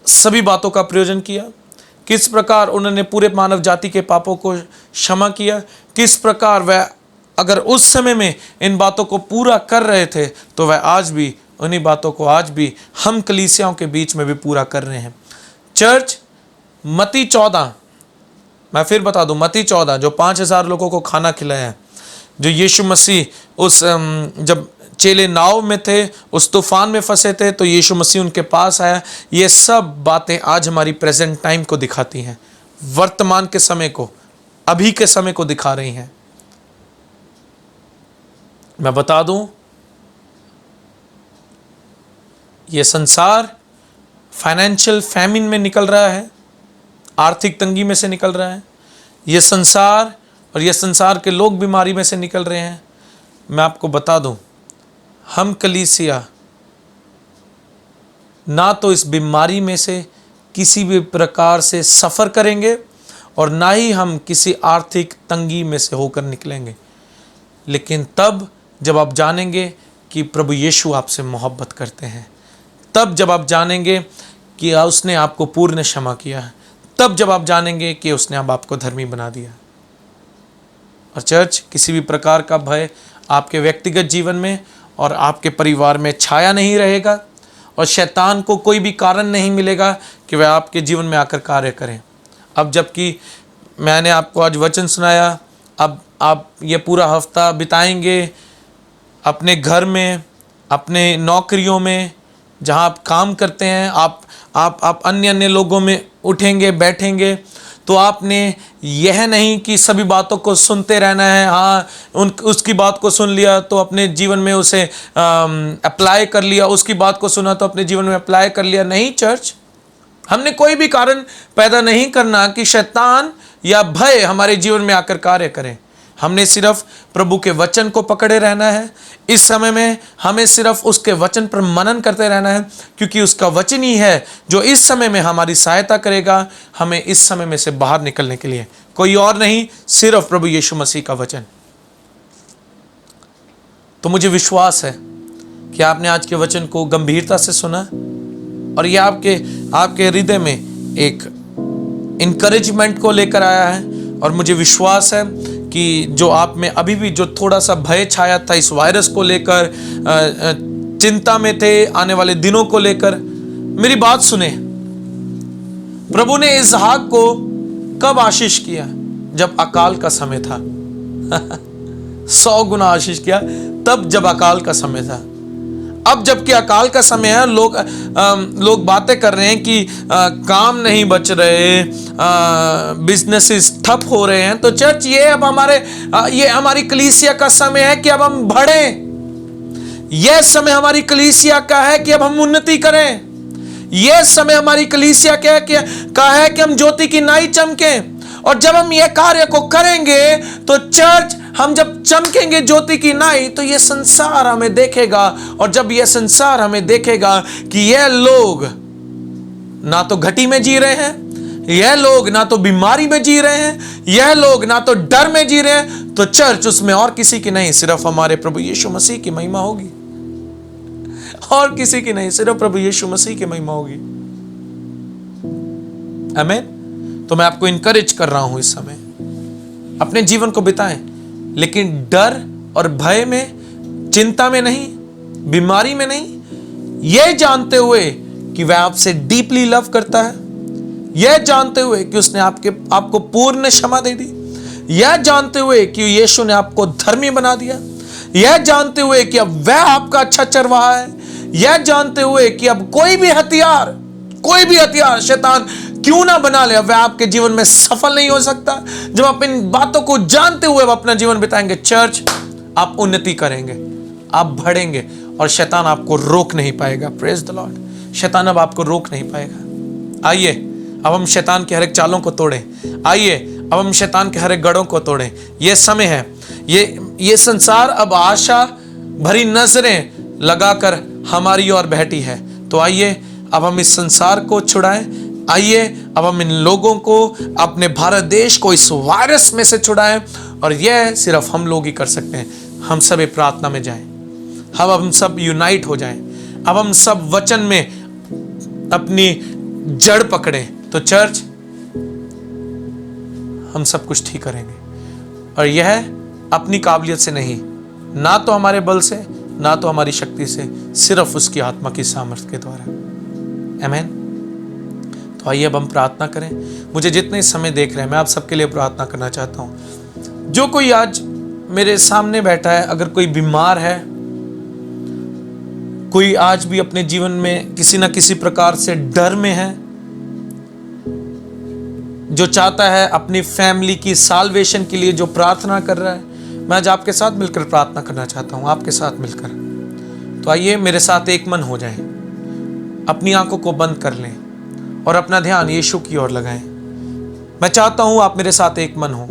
S4: सभी बातों का प्रयोजन किया, किस प्रकार उन्होंने पूरे मानव जाति के पापों को क्षमा किया, किस प्रकार वह अगर उस समय में इन बातों को पूरा कर रहे थे तो वह आज भी उन्हीं बातों को आज भी हम कलीसियाओं के बीच में भी पूरा कर रहे हैं। चर्च, मत्ती 14, मैं फिर बता दूं, मत्ती 14 जो 5000 लोगों को खाना खिलाया, जो यीशु मसीह उस जब चेले नाव में थे, उस तूफान में फंसे थे, तो यीशु मसीह उनके पास आया। ये सब बातें आज हमारी प्रेजेंट टाइम को दिखाती हैं, वर्तमान के समय को, अभी के समय को दिखा रही हैं। मैं बता दूं, ये संसार फाइनेंशियल फैमिन में निकल रहा है, आर्थिक तंगी में से निकल रहा है। ये संसार और ये संसार के लोग बीमारी में से निकल रहे हैं। मैं आपको बता दूं, हम कलीसिया ना तो इस बीमारी में से किसी भी प्रकार से सफ़र करेंगे और ना ही हम किसी आर्थिक तंगी में से होकर निकलेंगे, लेकिन तब जब आप जानेंगे कि प्रभु यीशु आपसे मोहब्बत करते हैं, तब जब आप जानेंगे कि उसने आपको पूर्ण क्षमा किया है, तब जब आप जानेंगे कि उसने अब आपको धर्मी बना दिया। और चर्च, किसी भी प्रकार का भय आपके व्यक्तिगत जीवन में और आपके परिवार में छाया नहीं रहेगा, और शैतान को कोई भी कारण नहीं मिलेगा कि वह आपके जीवन में आकर कार्य करें। अब जबकि मैंने आपको आज वचन सुनाया, अब आप ये पूरा हफ्ता बिताएंगे अपने घर में, अपने नौकरियों में, जहाँ आप काम करते हैं, आप अन्य लोगों में उठेंगे बैठेंगे, तो आपने यह नहीं कि सभी बातों को सुनते रहना है। हाँ, उसकी बात को सुन लिया तो अपने जीवन में उसे अप्लाई कर लिया, उसकी बात को सुना तो अपने जीवन में अप्लाई कर लिया। नहीं चर्च, हमने कोई भी कारण पैदा नहीं करना कि शैतान या भय हमारे जीवन में आकर कार्य करें। हमने सिर्फ प्रभु के वचन को पकड़े रहना है। इस समय में हमें सिर्फ उसके वचन पर मनन करते रहना है, क्योंकि उसका वचन ही है जो इस समय में हमारी सहायता करेगा हमें इस समय में से बाहर निकलने के लिए। कोई और नहीं, सिर्फ प्रभु यीशु मसीह का वचन। तो मुझे विश्वास है कि आपने आज के वचन को गंभीरता से सुना और यह आपके हृदय में एक इनकरेजमेंट को लेकर आया है। और मुझे विश्वास है कि जो आप में अभी भी जो थोड़ा सा भय छाया था इस वायरस को लेकर, चिंता में थे आने वाले दिनों को लेकर, मेरी बात सुने। प्रभु ने इसहाक को कब आशीष किया? जब अकाल का समय था। 100 गुना आशीष किया तब जब अकाल का समय था। अब जबकि अकाल का समय है, लोग बातें कर रहे हैं कि काम नहीं बच रहे, बिजनेसेस ठप हो रहे हैं। तो चर्च, ये हमारी कलीसिया का समय है कि अब हम बढ़ें। यह समय हमारी कलीसिया का है कि अब हम उन्नति करें। यह समय हमारी कलीसिया का है कि हम ज्योति की नाई चमकें। और जब हम यह कार्य को करेंगे तो चर्च, हम जब चमकेंगे ज्योति की नाई तो ये संसार हमें देखेगा, और जब ये संसार हमें देखेगा कि यह लोग ना तो घटी में जी रहे हैं, यह लोग ना तो बीमारी में जी रहे हैं, यह लोग ना तो डर में जी रहे हैं, तो चर्च उसमें और किसी की नहीं, सिर्फ हमारे प्रभु यीशु मसीह की महिमा होगी, और किसी की नहीं, सिर्फ प्रभु यीशु मसीह की महिमा होगी। आमीन। तो मैं आपको इंकरेज कर रहा हूं इस समय अपने जीवन को बिताएं, लेकिन डर और भय में, चिंता में नहीं, बीमारी में नहीं, यह जानते हुए कि वह आपसे डीपली लव करता है, यह जानते हुए कि उसने आपको पूर्ण क्षमा दे दी, यह जानते हुए कि यीशु ने आपको धर्मी बना दिया, यह जानते हुए कि अब वह आपका अच्छा चरवाहा है, यह जानते हुए कि अब कोई भी हथियार शैतान क्यों ना बना ले, वह आपके जीवन में सफल नहीं हो सकता। जब आप इन बातों को जानते हुए अपना जीवन बिताएंगे चर्च, आप उन्नति करेंगे, आप बढ़ेंगे, और शैतान आपको रोक नहीं पाएगा। Praise the Lord. शैतान अब आपको रोक नहीं पाएगा। आइए अब हम शैतान के हर एक चालों को तोड़ें, आइए अब हम शैतान के हर एक गढ़ों को तोड़ें। यह समय है, ये संसार अब आशा भरी नजरें लगाकर हमारी ओर बैठी है। तो आइए अब हम इस संसार को छुड़ाएं, आइए अब हम इन लोगों को, अपने भारत देश को इस वायरस में से छुड़ाएं, और यह सिर्फ हम लोग ही कर सकते हैं। हम सब एक प्रार्थना में जाएं, हम सब यूनाइट हो जाएं, अब हम सब वचन में अपनी जड़ पकड़ें, तो चर्च हम सब कुछ ठीक करेंगे। और यह अपनी काबिलियत से नहीं, ना तो हमारे बल से, ना तो हमारी शक्ति से, सिर्फ उसकी आत्मा की सामर्थ्य के द्वारा। आमीन। तो आइए अब हम प्रार्थना करें। मुझे जितने समय देख रहे हैं, मैं आप सबके लिए प्रार्थना करना चाहता हूं। जो कोई आज मेरे सामने बैठा है, अगर कोई बीमार है, कोई आज भी अपने जीवन में किसी ना किसी प्रकार से डर में है, जो चाहता है अपनी फैमिली की साल्वेशन के लिए जो प्रार्थना कर रहा है, मैं आज आपके साथ मिलकर प्रार्थना करना चाहता हूं, आपके साथ मिलकर। तो आइए मेरे साथ एक मन हो जाएं, अपनी आंखों को बंद कर लें और अपना ध्यान यीशु की ओर लगाएं। मैं चाहता हूं आप मेरे साथ एक मन हो।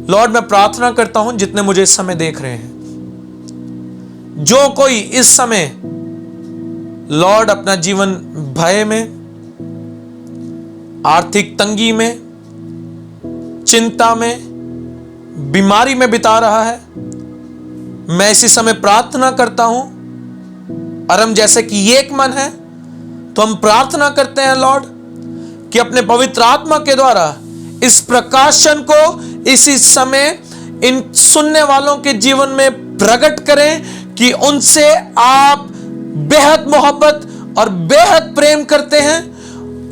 S4: लॉर्ड, मैं प्रार्थना करता हूं जितने मुझे इस समय देख रहे हैं, जो कोई इस समय लॉर्ड अपना जीवन भय में, आर्थिक तंगी में, चिंता में, बीमारी में बिता रहा है, मैं इसी समय प्रार्थना करता हूं, और हम जैसे कि एक मन है, तो हम प्रार्थना करते हैं लॉर्ड कि अपने पवित्र आत्मा के द्वारा इस प्रकाशन को इसी समय इन सुनने वालों के जीवन में प्रकट करें, कि उनसे आप बेहद मोहब्बत और बेहद प्रेम करते हैं।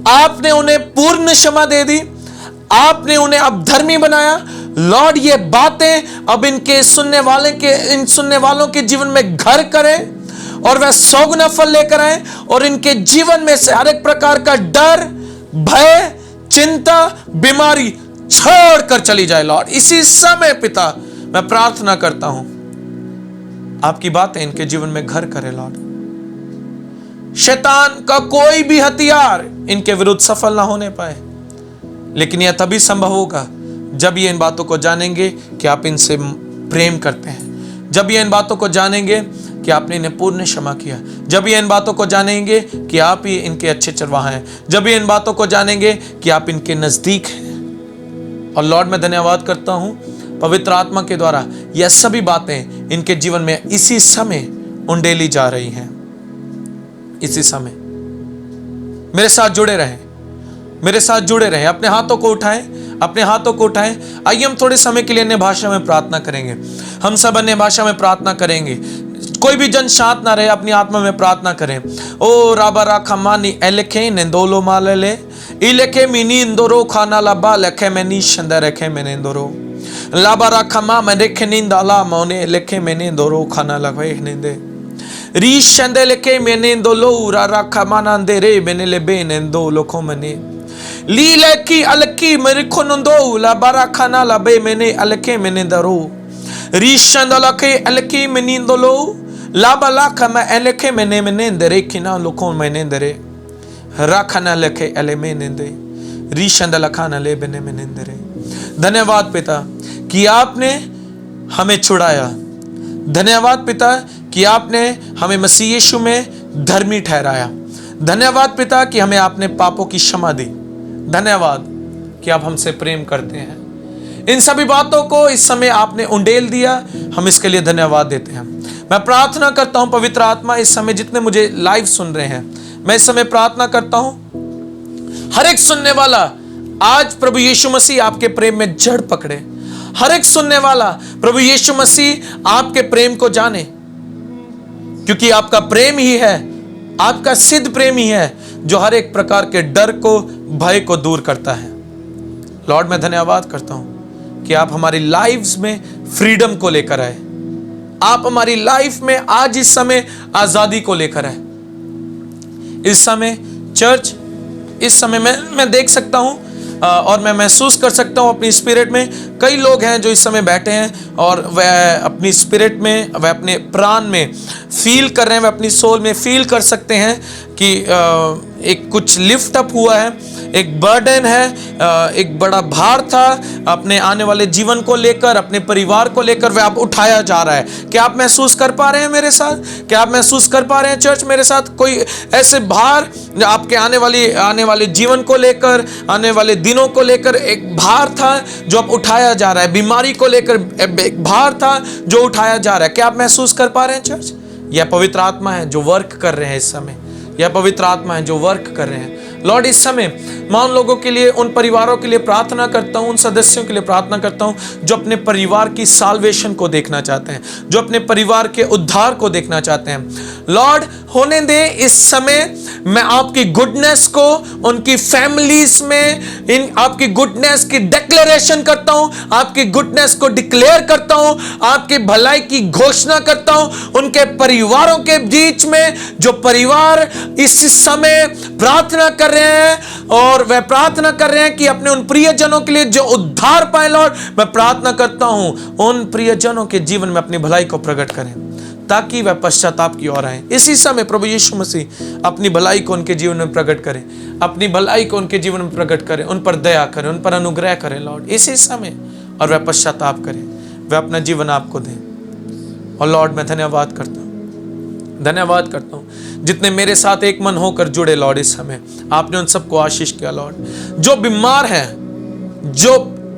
S4: आपने उन्हें पूर्ण क्षमा दे दी, आपने उन्हें अब धर्मी बनाया। लॉर्ड, ये बातें अब इन सुनने वालों के जीवन में घर करें, और वह 100 गुना फल लेकर आए, और इनके जीवन में से हर एक प्रकार का डर, भय, चिंता, बीमारी छोड़कर चली जाए। लॉर्ड, इसी समय पिता मैं प्रार्थना करता हूं, आपकी बातें इनके जीवन में घर करे। लॉर्ड, शैतान का कोई भी हथियार इनके विरुद्ध सफल ना होने पाए, लेकिन यह तभी संभव होगा जब ये इन बातों को जानेंगे कि आप इनसे प्रेम करते हैं, जब ये इन बातों को जानेंगे कि आपने इन्हें पूर्ण क्षमा किया, जब ये इन बातों को जानेंगे कि आप ही इनके अच्छे चरवाहा हैं, जब ये इन बातों को जानेंगे कि आप इनके नजदीक हैं। और लॉर्ड, मैं धन्यवाद करता हूं, पवित्र आत्मा के द्वारा यह सभी बातें इनके जीवन में इसी समय उंडेली जा रही हैं। इसी समय मेरे साथ जुड़े रहें, मेरे साथ जुड़े रहें। अपने हाथों को उठाएं, अपने हाथों को उठाएं। आइए हम थोड़े समय के लिए अन्य भाषा में प्रार्थना करेंगे। हम सब अन्य भाषा में प्रार्थना करेंगे। कोई भी जन शांत ना रहे, अपनी आत्मा में प्रार्थना करें। ओ राबा राखा मानी एलेखे नेंदोलो मालेले इलेखे मिनी इंदोरो खाना लाबा लेखे मैनी शंदा रखे मैंने इंदोरो लाबा राखा मा मैं रेखे निंदाला मोने लेखे मैंने इंदोरो खाना लगवे नेंदे री शंदे लेखे मैंने इंदोलो रा राखा माना दे रे मैंने ले बे नेंदो लोको मैंने ली लेकी अलकी मेरे को नंदो लाबा राखा ना लाबे मैंने अलके मैंने दरो री शंदा लके अलकी मैंने इंदोलो लाबा लाखा मैं अलके मैंने दरे किना लोको मैंने दरे राखना लखे अले मैंने दे री शंदा लखाना ले बने मैंने दरे। धन्यवाद पिता कि आपने हमें छुड़ाया। धन्यवाद पिता कि आपने हमें मसीह यीशु में धर्मी ठहराया। धन्यवाद पिता कि हमें आपने पापों की क्षमा दी। धन्यवाद कि आप हमसे प्रेम करते हैं। इन सभी बातों को इस समय आपने उंडेल दिया, हम इसके लिए धन्यवाद देते हैं। मैं प्रार्थना करता हूं पवित्र आत्मा, इस समय जितने मुझे लाइव सुन रहे हैं, मैं इस समय प्रार्थना करता हूं हर एक सुनने वाला आज प्रभु यीशु मसीह आपके प्रेम में जड़ पकड़े। हर एक सुनने वाला प्रभु यीशु मसीह आपके प्रेम को जाने, क्योंकि आपका प्रेम ही है, आपका सिद्ध प्रेम ही है जो हर एक प्रकार के डर को, भय को दूर करता है। लॉर्ड, मैं धन्यवाद करता हूं कि आप हमारी लाइफ्स में फ्रीडम को लेकर आए। आप हमारी लाइफ में आज इस समय आजादी को लेकर आए। इस समय चर्च, इस समय मैं देख सकता हूं और मैं महसूस कर सकता हूं अपनी स्पिरिट में, कई लोग हैं जो इस समय बैठे हैं और वह अपनी स्पिरिट में, वह अपने प्राण में फील कर रहे हैं, वह अपनी सोल में फील कर सकते हैं कि एक कुछ लिफ्ट अप हुआ है, एक बर्डन है, एक बड़ा भार था अपने आने वाले जीवन को लेकर, अपने परिवार को लेकर, वह अब उठाया जा रहा है। क्या आप महसूस कर पा रहे हैं मेरे साथ? क्या आप महसूस कर पा रहे हैं चर्च मेरे साथ? कोई ऐसे भार आपके आने वाले जीवन को लेकर, आने वाले दिनों को लेकर एक भार था जो अब उठाया जा रहा है। बीमारी को लेकर एक भार था जो उठाया जा रहा है। क्या आप महसूस कर पा रहे हैं चर्च? यह पवित्र आत्मा है जो वर्क कर रहे हैं इस समय। यह पवित्र आत्मा है जो वर्क कर रहे हैं। लॉर्ड, इस समय मैं उन लोगों के लिए, उन परिवारों के लिए प्रार्थना करता हूं, उन सदस्यों के लिए प्रार्थना करता हूं जो अपने परिवार की साल्वेशन को देखना चाहते हैं, जो अपने परिवार के उद्धार को देखना चाहते हैं। लॉर्ड, होने दे इस समय मैं आपकी गुडनेस को उनकी फैमिलीज में, इन आपकी गुडनेस की डिक्लेरेशन करता हूं, आपकी गुडनेस को डिक्लेयर करता हूं, आपकी भलाई की घोषणा करता हूं उनके परिवारों के बीच में। जो परिवार इस समय प्रार्थना कर रहे हैं और वह प्रार्थना कर रहे हैं कि अपने उन प्रियजनों के लिए जो उद्धार पाए, लॉर्ड, मैं प्रार्थना करता हूं उन प्रियजनों के जीवन में अपनी भलाई को प्रकट करें ताकि वह पश्चाताप की ओर आए। इसी समय प्रभु यीशु मसीह अपनी भलाई को उनके जीवन में प्रकट करें, अपनी भलाई को उनके जीवन में प्रकट करें, उन पर दया करें, उन पर अनुग्रह करें लॉर्ड इसी समय, और वह पश्चाताप करें, वह अपना जीवन आपको दें। और लॉर्ड, मैं धन्यवाद करता हूं जितने मेरे साथ एक मन होकर जुड़े लॉर्ड इस समय, आपने उन सबको आशीष किया लॉर्ड। जो बीमार हैं,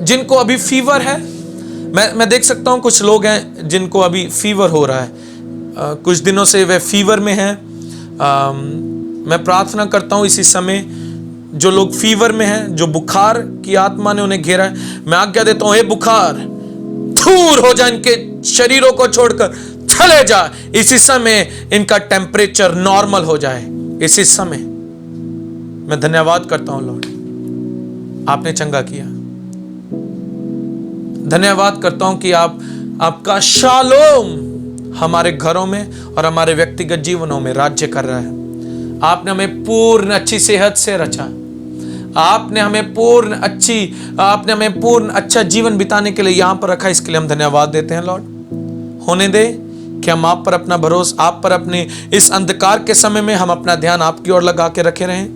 S4: जिनको अभी फीवर है, मैं देख सकता हूं कुछ लोग हैं जिनको अभी फीवर हो रहा है, कुछ दिनों से वे फीवर में हैं। मैं प्रार्थना करता हूं इसी समय जो लोग फीवर में हैं, जो बुखार की आत्मा ने उन्हें घेरा है, मैं आज्ञा देता हूं, हे बुखार दूर हो जा, इनके शरीरों को छोड़कर चले जा। इसी समय इनका टेम्परेचर नॉर्मल हो जाए। इसी समय मैं धन्यवाद करता हूं लॉर्ड, आपने चंगा किया। धन्यवाद करता हूं कि आपका शालोम हमारे घरों में और हमारे व्यक्तिगत जीवनों में राज्य कर रहा है। आपने हमें पूर्ण अच्छी सेहत से रचा, आपने हमें पूर्ण अच्छा जीवन बिताने के लिए यहां पर रखा। इसके लिए हम धन्यवाद देते हैं लॉर्ड। होने दे कि हम आप पर अपना भरोसा, आप पर अपने इस अंधकार के समय में हम अपना ध्यान आपकी ओर लगा के रखे रहें,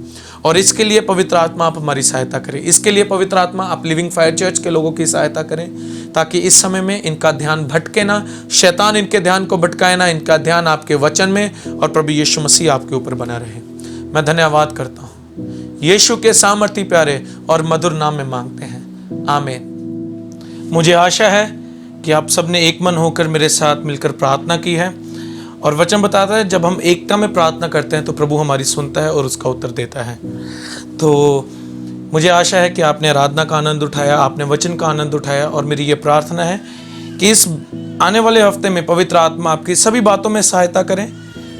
S4: और इसके लिए पवित्र आत्मा आप हमारी सहायता करें। इसके लिए पवित्र आत्मा आप लिविंग फायर चर्च के लोगों की सहायता करें ताकि इस समय में इनका ध्यान भटके ना, शैतान इनके ध्यान को भटकाए ना, इनका ध्यान आपके वचन में और प्रभु यीशु मसीह आपके ऊपर बना रहे। मैं धन्यवाद करता हूँ, यीशु के सामर्थी प्यारे और मधुर नाम में मांगते हैं, आमीन। मुझे आशा है कि आप सबने एक मन होकर मेरे साथ मिलकर प्रार्थना की है, और वचन बताता है जब हम एकता में प्रार्थना करते हैं तो प्रभु हमारी सुनता है और उसका उत्तर देता है। तो मुझे आशा है कि आपने आराधना का आनंद उठाया, आपने वचन का आनंद उठाया, और मेरी ये प्रार्थना है कि इस आने वाले हफ्ते में पवित्र आत्मा आपकी सभी बातों में सहायता करें,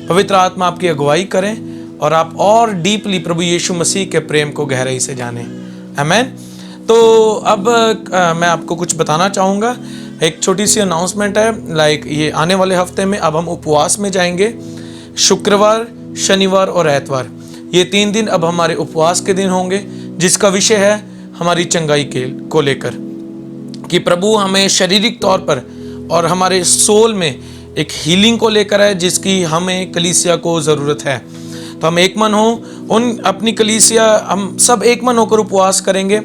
S4: पवित्र आत्मा आपकी अगुवाई करें, और आप और डीपली प्रभु यीशु मसीह के प्रेम को गहराई से जानें। आमीन। तो अब मैं आपको कुछ बताना चाहूँगा। एक छोटी सी अनाउंसमेंट है, ये आने वाले हफ्ते में अब हम उपवास में जाएंगे। शुक्रवार, शनिवार और एतवार, ये 3 दिन अब हमारे उपवास के दिन होंगे, जिसका विषय है हमारी चंगाई को लेकर, कि प्रभु हमें शारीरिक तौर पर और हमारे सोल में एक हीलिंग को लेकर है, जिसकी हमें कलीसिया को ज़रूरत है। तो हम एक मन हो, उन अपनी कलीसिया, हम सब एक मन होकर उपवास करेंगे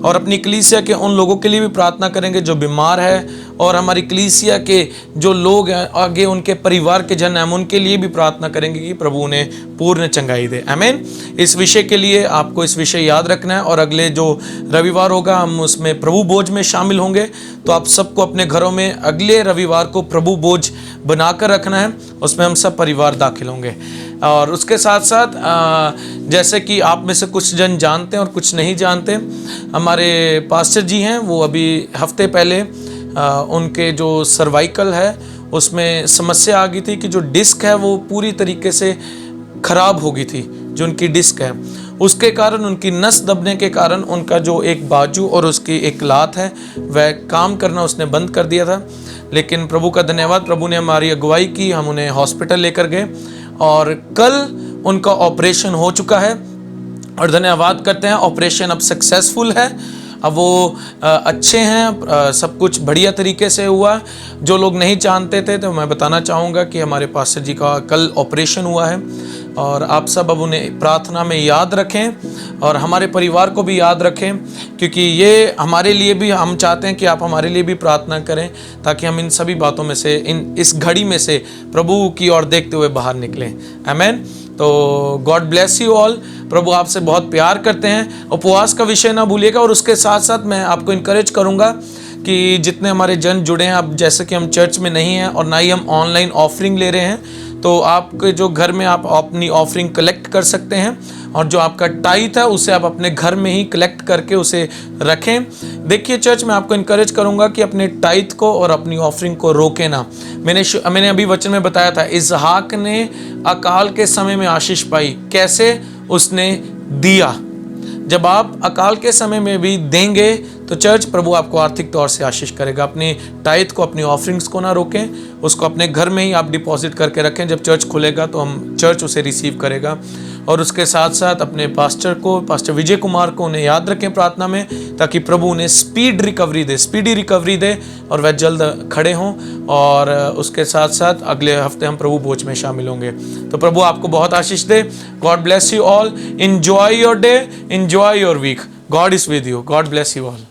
S4: और अपनी कलीसिया के उन लोगों के लिए भी प्रार्थना करेंगे जो बीमार है, और हमारी कलीसिया के जो लोग हैं आगे, उनके परिवार के जन हैं, हम उनके लिए भी प्रार्थना करेंगे कि प्रभु उन्हें पूर्ण चंगाई दे। आमीन। इस विषय के लिए आपको इस विषय याद रखना है, और अगले जो रविवार होगा हम उसमें प्रभु भोज में शामिल होंगे। तो आप सबको अपने घरों में अगले रविवार को प्रभु भोज बनाकर रखना है, उसमें हम सब परिवार दाखिल होंगे। और उसके साथ साथ जैसे कि आप में से कुछ जन जानते हैं और कुछ नहीं जानते, हमारे पास्टर जी हैं, वो अभी हफ्ते पहले उनके जो सर्वाइकल है उसमें समस्या आ गई थी कि जो डिस्क है वो पूरी तरीके से ख़राब हो गई थी। जो उनकी डिस्क है उसके कारण, उनकी नस दबने के कारण उनका जो एक बाजू और उसकी एक लात है वह काम करना उसने बंद कर दिया था। लेकिन प्रभु का धन्यवाद, प्रभु ने हमारी अगुवाई की, हम उन्हें हॉस्पिटल लेकर गए और कल उनका ऑपरेशन हो चुका है। और धन्यवाद करते हैं, ऑपरेशन अब सक्सेसफुल है, अब वो अच्छे हैं, सब कुछ बढ़िया तरीके से हुआ। जो लोग नहीं जानते थे तो मैं बताना चाहूँगा कि हमारे पास्टर जी का कल ऑपरेशन हुआ है, और आप सब अब उन्हें प्रार्थना में याद रखें और हमारे परिवार को भी याद रखें, क्योंकि ये हमारे लिए भी, हम चाहते हैं कि आप हमारे लिए भी प्रार्थना करें ताकि हम इन सभी बातों में से, इस घड़ी में से प्रभु की ओर देखते हुए बाहर निकलें। आमीन। तो गॉड ब्लेस यू ऑल। प्रभु आपसे बहुत प्यार करते हैं। उपवास का विषय ना भूलिएगा, और उसके साथ साथ मैं आपको इनकरेज करूंगा कि जितने हमारे जन जुड़े हैं, अब जैसे कि हम चर्च में नहीं हैं और ना ही हम ऑनलाइन ऑफरिंग ले रहे हैं, तो आपके जो घर में आप अपनी ऑफरिंग कलेक्ट कर सकते हैं, और जो आपका टाइथ है उसे आप अपने घर में ही कलेक्ट करके उसे रखें। देखिए चर्च में आपको इनकरेज करूंगा कि अपने टाइथ को और अपनी ऑफरिंग को रोके ना। मैंने अभी वचन में बताया था, इसहाक ने अकाल के समय में आशीष पाई। कैसे? उसने दिया। जब आप अकाल के समय में भी देंगे तो चर्च, प्रभु आपको आर्थिक तौर से आशीष करेगा। अपनी टाइथ को, अपनी ऑफरिंग्स को ना रोकें, उसको अपने घर में ही आप डिपॉजिट करके रखें। जब चर्च खुलेगा तो हम चर्च उसे रिसीव करेगा। और उसके साथ साथ अपने पास्टर को, पास्टर विजय कुमार को, उन्हें याद रखें प्रार्थना में, ताकि प्रभु उन्हें स्पीडी रिकवरी दे और वह जल्द खड़े हों। और उसके साथ साथ अगले हफ्ते हम प्रभु भोज में शामिल होंगे। तो प्रभु आपको बहुत आशीष दे। God bless you all. Enjoy your day, enjoy your week. God is with you. God bless you all.